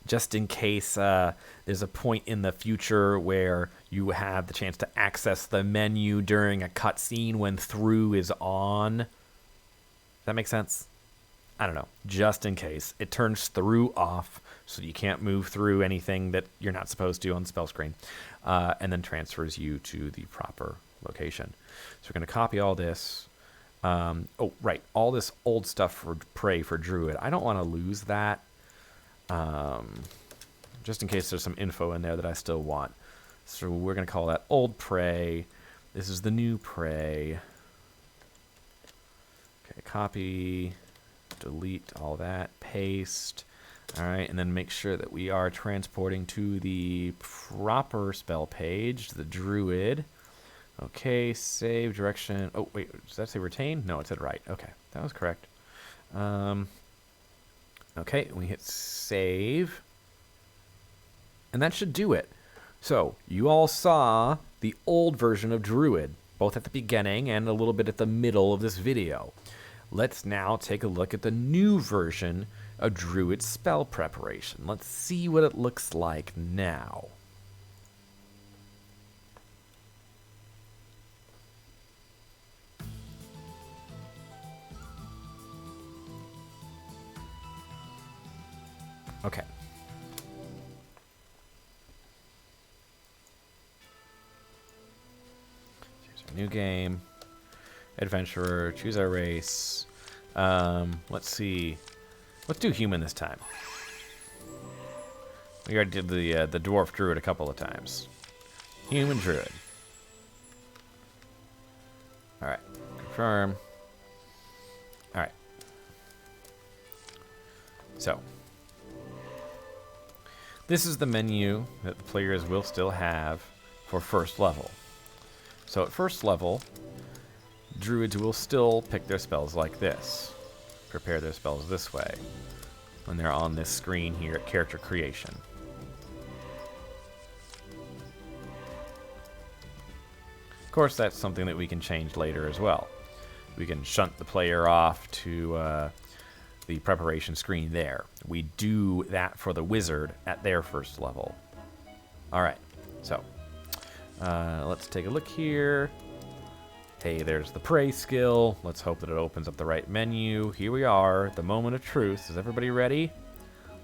just in case there's a point in the future where you have the chance to access the menu during a cutscene when through is on. Does that make sense? I don't know. Just in case. It turns through off so you can't move through anything that you're not supposed to on the spell screen, and then transfers you to the proper location. So we're going to copy all this. Oh, right. All this old stuff for prey for druid. I don't want to lose that. Just in case there's some info in there that I still want. So we're going to call that old prey. This is the new prey. Okay, copy, delete all that, paste. All right, and then make sure that we are transporting to the proper spell page, the druid. Okay, save direction. Oh, wait, does that say retain? No, it said right. Okay, that was correct. Okay, we hit save. And that should do it. So, you all saw the old version of druid, both at the beginning and a little bit at the middle of this video. Let's now take a look at the new version of druid spell preparation. Let's see what it looks like now. Okay. Here's our new game. Adventurer, choose our race. Let's see. Let's do human this time. We already did the dwarf druid a couple of times. Human druid. All right. Confirm. All right. So, this is the menu that the players will still have for first level. So at first level, druids will still pick their spells like this. Prepare their spells this way when they're on this screen here at character creation. Of course, that's something that we can change later as well. We can shunt the player off to the preparation screen there. We do that for the wizard at their first level. Alright, so let's take a look here. Hey, there's the prey skill. Let's hope that it opens up the right menu. Here we are, the moment of truth. Is everybody ready?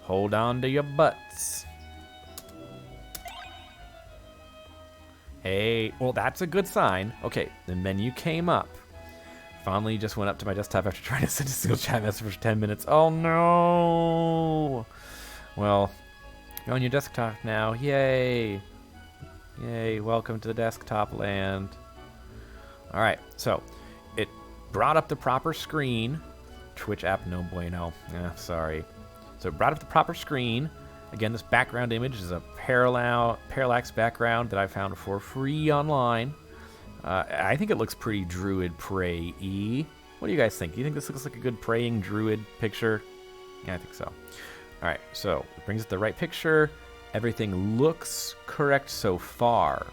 Hold on to your butts. Hey, well, that's a good sign. Okay, the menu came up. Finally just went up to my desktop after trying to send a single chat message for 10 minutes. Oh no! Well, you're on your desktop now. Yay! Yay, welcome to the desktop land. Alright, so it brought up the proper screen. Twitch app, no bueno. Sorry. So it brought up the proper screen. Again, this background image is a parallax background that I found for free online. I think it looks pretty druid prey-y. What do you guys think? Do you think this looks like a good praying druid picture? Yeah, I think so. Alright, so it brings up the right picture. Everything looks correct so far.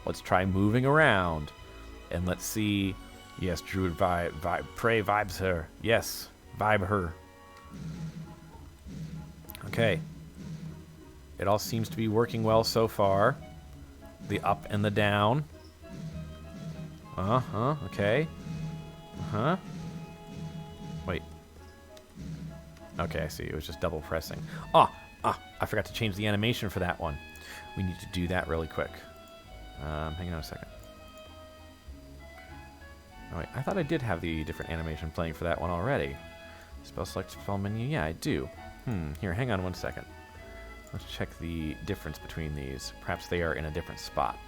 Let's try moving around. And let's see Yes, druid vibe. Prey vibes her. Yes, vibe her. Okay. It all seems to be working well so far. The up and the down. Uh-huh, okay. Uh-huh. Wait. Okay, I see. It was just double pressing. I forgot to change the animation for that one. We need to do that really quick. Hang on a second. Oh, wait, I thought I did have the different animation playing for that one already. Spell select, spell menu. Yeah, I do. Here, hang on one second. Let's check the difference between these. Perhaps they are in a different spot.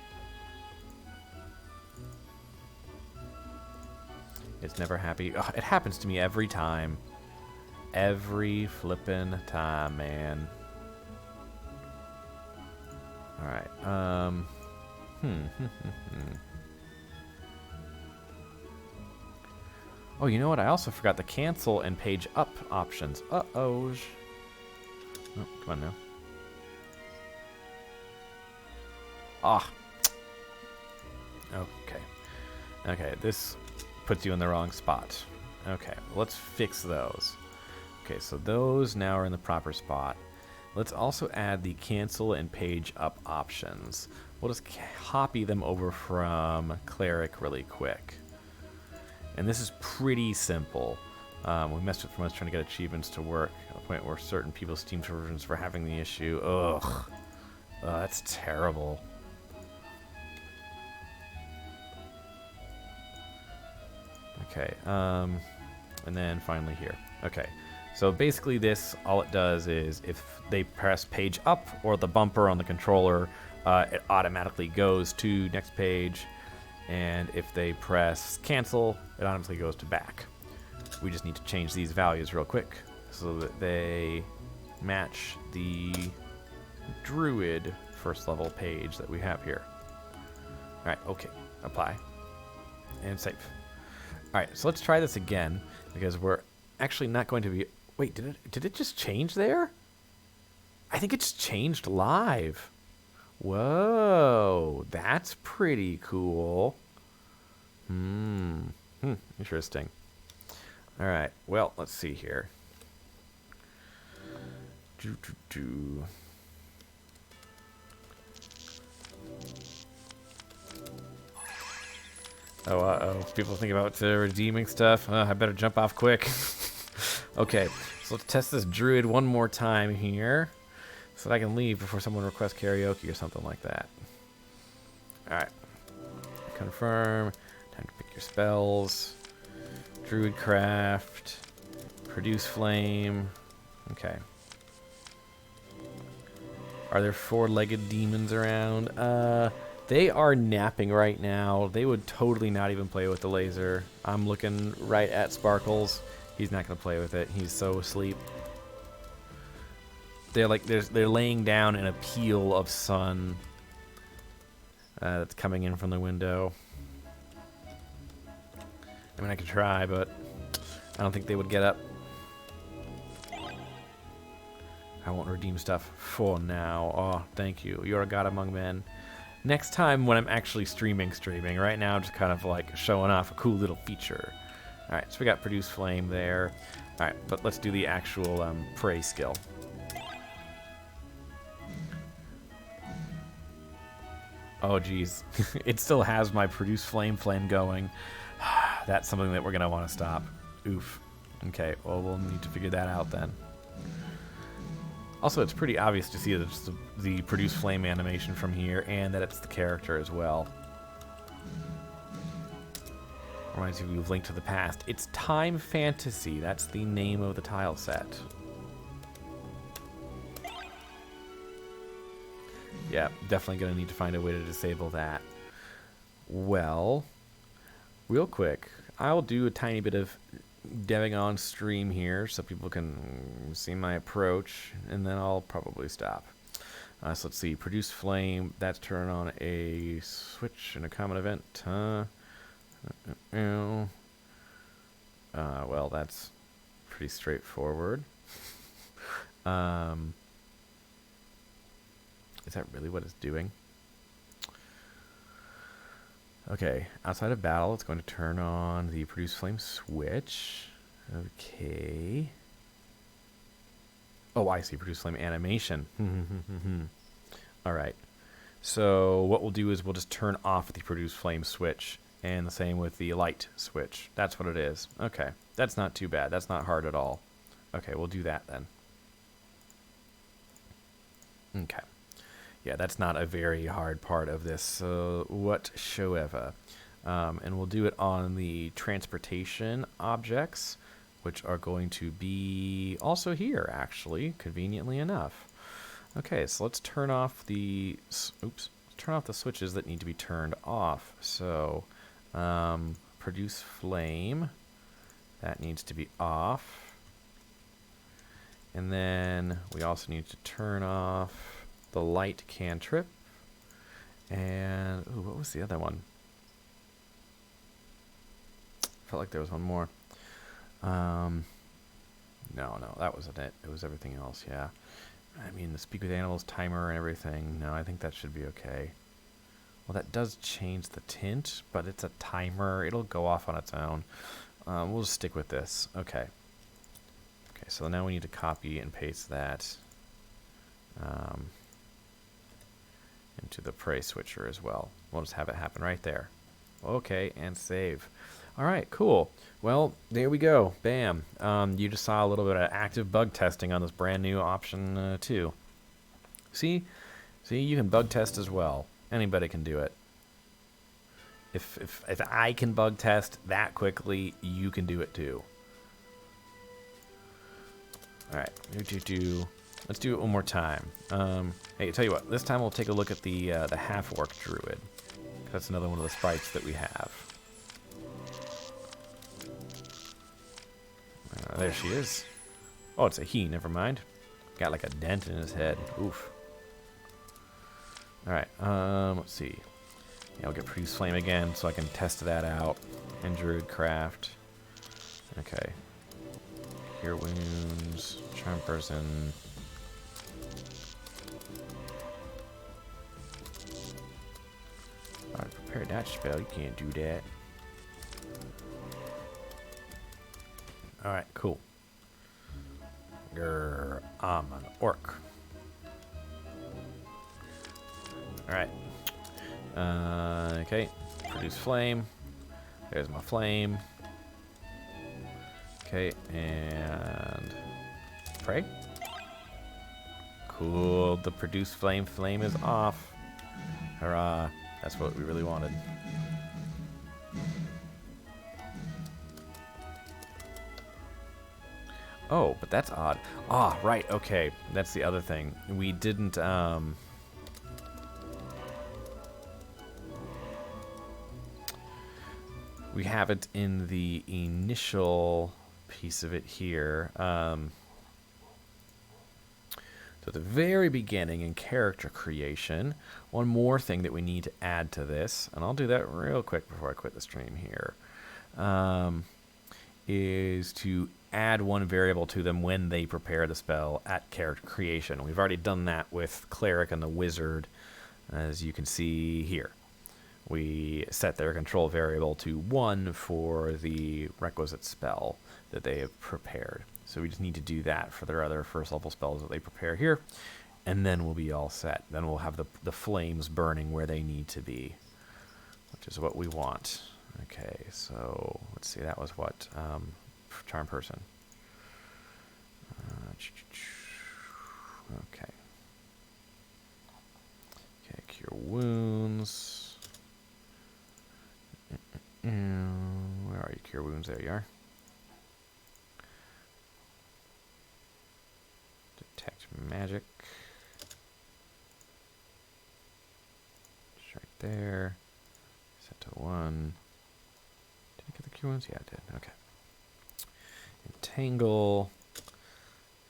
It's never happy. Ugh, it happens to me every time. Every flippin' time, man. Alright, Oh, you know what? I also forgot the cancel and page up options. Uh-oh. Oh, come on now. Ah. Okay. Okay, this puts you in the wrong spot. Okay, let's fix those. Okay, so those now are in the proper spot. Let's also add the cancel and page up options. We'll just copy them over from Cleric really quick. And this is pretty simple. We messed with from us trying to get achievements to work at the point where certain people's Steam versions were having the issue. Ugh. That's terrible. Okay, and then finally here. Okay, so basically this, all it does is if they press page up or the bumper on the controller, it automatically goes to next page. And if they press cancel, it automatically goes to back. We just need to change these values real quick so that they match the druid first level page that we have here. Alright, okay, apply. And save. Alright, so let's try this again because we're actually not going to be... Wait, did it just change there? I think it's changed live. Whoa, that's pretty cool. Interesting. All right, well, let's see here. Oh, uh-oh. People think about redeeming stuff. I better jump off quick. Okay, so let's test this druid one more time here, so that I can leave before someone requests karaoke or something like that. Alright. Confirm. Time to pick your spells. Druid craft. Produce flame. Okay. Are there four-legged demons around? They are napping right now. They would totally not even play with the laser. I'm looking right at Sparkles. He's not going to play with it. He's so asleep. They're like they're laying down in a peel of sun that's coming in from the window. I mean, I could try, but I don't think they would get up. I won't redeem stuff for now. Oh, thank you. You're a god among men. Next time when I'm actually streaming. Right now, just kind of like showing off a cool little feature. All right, so we got produce flame there. All right, but let's do the actual prey skill. Oh, geez. It still has my produce flame going. That's something that we're going to want to stop. Oof. Okay, well, we'll need to figure that out then. Also, it's pretty obvious to see that it's the produce flame animation from here, and that it's the character as well. Reminds you of Link to the Past. It's Time Fantasy. That's the name of the tile set. Yeah, definitely going to need to find a way to disable that. Well, real quick, I'll do a tiny bit of deving on stream here so people can see my approach, and then I'll probably stop. So let's see. Produce flame. That's turn on a switch in a common event. Well, that's pretty straightforward. Is that really what it's doing? Okay, outside of battle, it's going to turn on the produce flame switch. Okay. Oh, I see. Produce flame animation. All right. So what we'll do is we'll just turn off the produce flame switch, and the same with the light switch. That's what it is. Okay. That's not too bad. That's not hard at all. Okay, we'll do that then. Okay. Yeah, that's not a very hard part of this whatsoever. And we'll do it on the transportation objects, which are going to be also here, actually, conveniently enough. Okay, so let's turn off the switches that need to be turned off. So, produce flame, that needs to be off. And then we also need to turn off the light cantrip. And, ooh, what was the other one? Felt like there was one more. No, that wasn't it. It was everything else, yeah. I mean, the speak with animals timer and everything. No, I think that should be okay. Well, that does change the tint, but it's a timer. It'll go off on its own. We'll just stick with this. Okay. Okay, so now we need to copy and paste that into the prey switcher as well. We'll just have it happen right there. Okay, and save. All right, cool. Well, there we go. Bam. You just saw a little bit of active bug testing on this brand new option 2. See, you can bug test as well. Anybody can do it. If I can bug test that quickly, you can do it too. All right, let's do it one more time. Hey, tell you what. This time we'll take a look at the half-orc druid. That's another one of the sprites that we have. There she is. Oh, it's a he. Never mind. Got like a dent in his head. Oof. All right. Let's see. Yeah, I'll get produce flame again so I can test that out. And druid craft. Okay. Cure wounds. Charm person. All right, prepare that spell. You can't do that. Alright, cool. Grr, I'm an orc. Alright. Okay, produce flame. There's my flame. Okay, and pray. Cool, the produce flame is off. Hurrah, that's what we really wanted. Oh, but that's odd. Ah, right, okay. That's the other thing. We didn't, we have it in the initial piece of it here. So at the very beginning in character creation, one more thing that we need to add to this, and I'll do that real quick before I quit the stream here, is to add one variable to them when they prepare the spell at character creation. We've already done that with Cleric and the Wizard, as you can see here. We set their control variable to 1 for the requisite spell that they have prepared. So we just need to do that for their other first level spells that they prepare here, and then we'll be all set. Then we'll have the flames burning where they need to be, which is what we want. Okay, so let's see, that was what? Charm person. Okay. Okay, cure wounds. Where are you? Cure wounds, there you are. Detect magic. It's right there. Set to 1. Did I get the cure wounds? Yeah, I did. Okay. Entangle.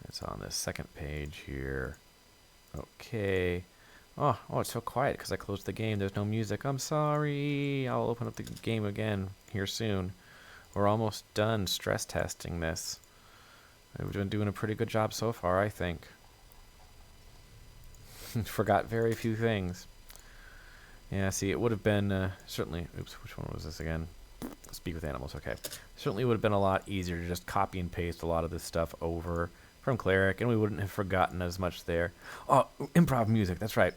It's on this second page here. Okay. Oh, it's so quiet because I closed the game. There's no music. I'm sorry. I'll open up the game again here soon. We're almost done stress testing this. We've been doing a pretty good job so far, I think. Forgot very few things. Yeah, see, it would have been certainly... Oops, which one was this again? Speak with animals, okay. Certainly would have been a lot easier to just copy and paste a lot of this stuff over from Cleric, and we wouldn't have forgotten as much there. Oh, improv music, that's right.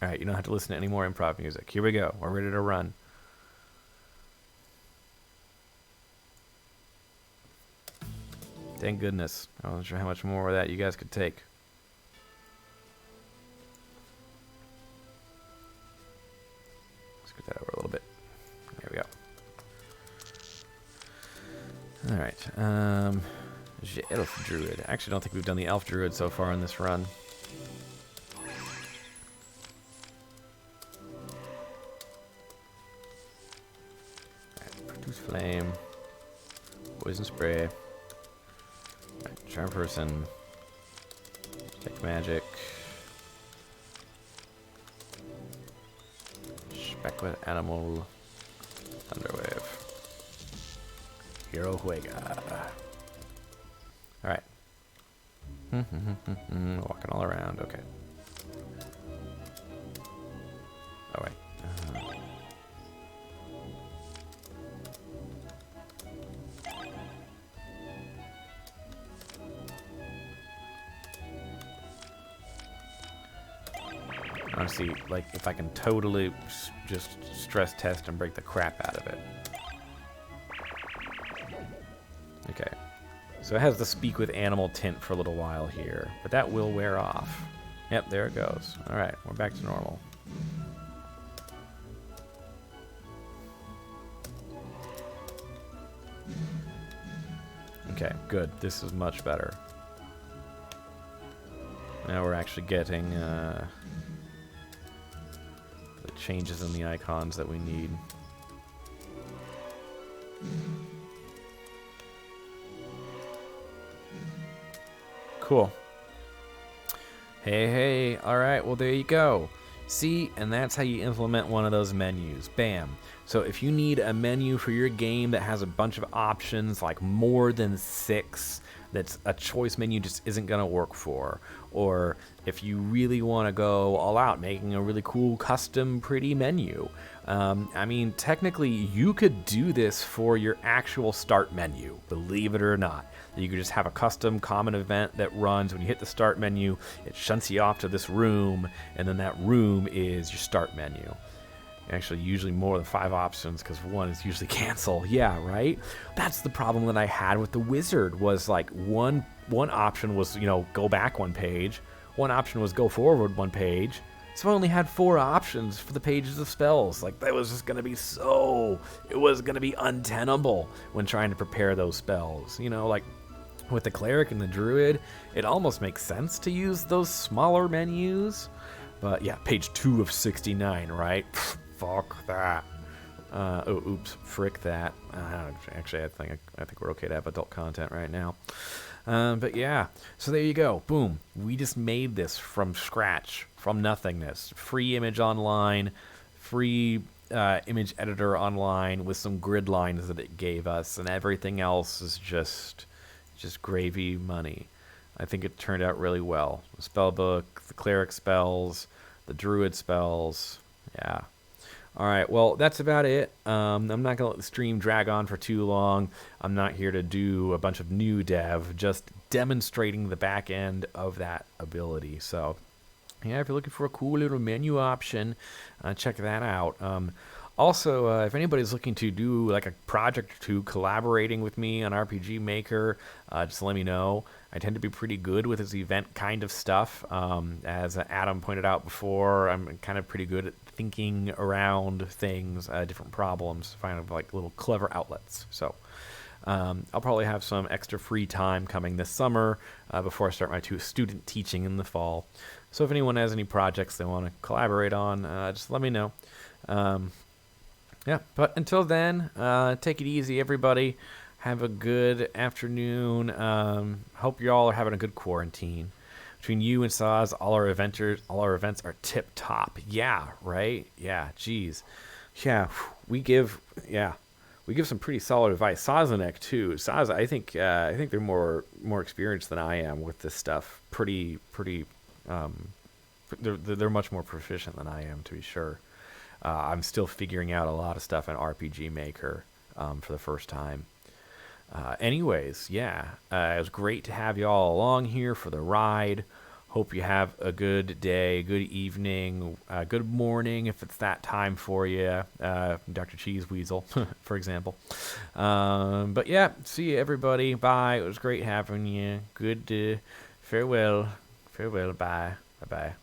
Alright, you don't have to listen to any more improv music. Here we go. We're ready to run. Thank goodness. I wasn't sure how much more of that you guys could take. Scoot that over a little bit. There we go. Alright. Elf Druid. I actually don't think we've done the Elf Druid so far in this run. Produce Flame. Poison Spray. Charm Person. Detect Magic. Speculate Animal. Thunderwave. Hero Huega. Alright. Walking all around. Okay. Alright. Honestly, like, if I can totally just stress test and break the crap out of it. Okay. So it has the speak with animal tint for a little while here, but that will wear off. Yep, there it goes. Alright, we're back to normal. Okay, good. This is much better. Now we're actually getting the changes in the icons that we need. Cool. Hey, alright, well there you go. See, and that's how you implement one of those menus. Bam. So if you need a menu for your game that has a bunch of options, like more than 6, that's a choice menu just isn't going to work for. Or if you really want to go all out, making a really cool, custom, pretty menu. I mean, technically, you could do this for your actual start menu, believe it or not. You could just have a custom common event that runs when you hit the start menu. It shunts you off to this room, and then that room is your start menu. Actually, usually more than 5 options, because one is usually cancel. Yeah, right? That's the problem that I had with the wizard, was like one option was, you know, go back 1 page. One option was go forward 1 page. So I only had 4 options for the pages of spells. Like, that was just going to be it was going to be untenable when trying to prepare those spells. You know, like, with the cleric and the druid, it almost makes sense to use those smaller menus. But yeah, page 2 of 69, right? Fuck that. Oh, oops, frick that. Actually, I think we're okay to have adult content right now. But yeah, so there you go. Boom. We just made this from scratch, from nothingness. Free image online, free image editor online with some grid lines that it gave us, and everything else is just gravy money. I think it turned out really well. The spellbook, the cleric spells, the druid spells. Yeah. All right, well, that's about it. I'm not going to let the stream drag on for too long. I'm not here to do a bunch of new dev, just demonstrating the back end of that ability. So, yeah, if you're looking for a cool little menu option, check that out. Also, if anybody's looking to do like a project or two collaborating with me on RPG Maker, just let me know. I tend to be pretty good with this event kind of stuff. As Adam pointed out before, I'm kind of pretty good at thinking around things, different problems, finding like little clever outlets. So I'll probably have some extra free time coming this summer before I start my student teaching in the fall. So if anyone has any projects they want to collaborate on, just let me know. Yeah, but until then, take it easy, everybody. Have a good afternoon. Hope you all are having a good quarantine. Between you and Saz, all our events are tip top. Yeah, right? Yeah, geez. Yeah, we give some pretty solid advice. Sazanek too. Saz, I think they're more experienced than I am with this stuff. Pretty. Um, they're much more proficient than I am, to be sure. I'm still figuring out a lot of stuff in RPG Maker for the first time. Anyways, yeah, it was great to have you all along here for the ride. Hope you have a good day, good evening, good morning if it's that time for you, Dr. Cheese Weasel, for example. But yeah, see you everybody. Bye. It was great having you. Good. Farewell. Farewell. Bye. Bye bye.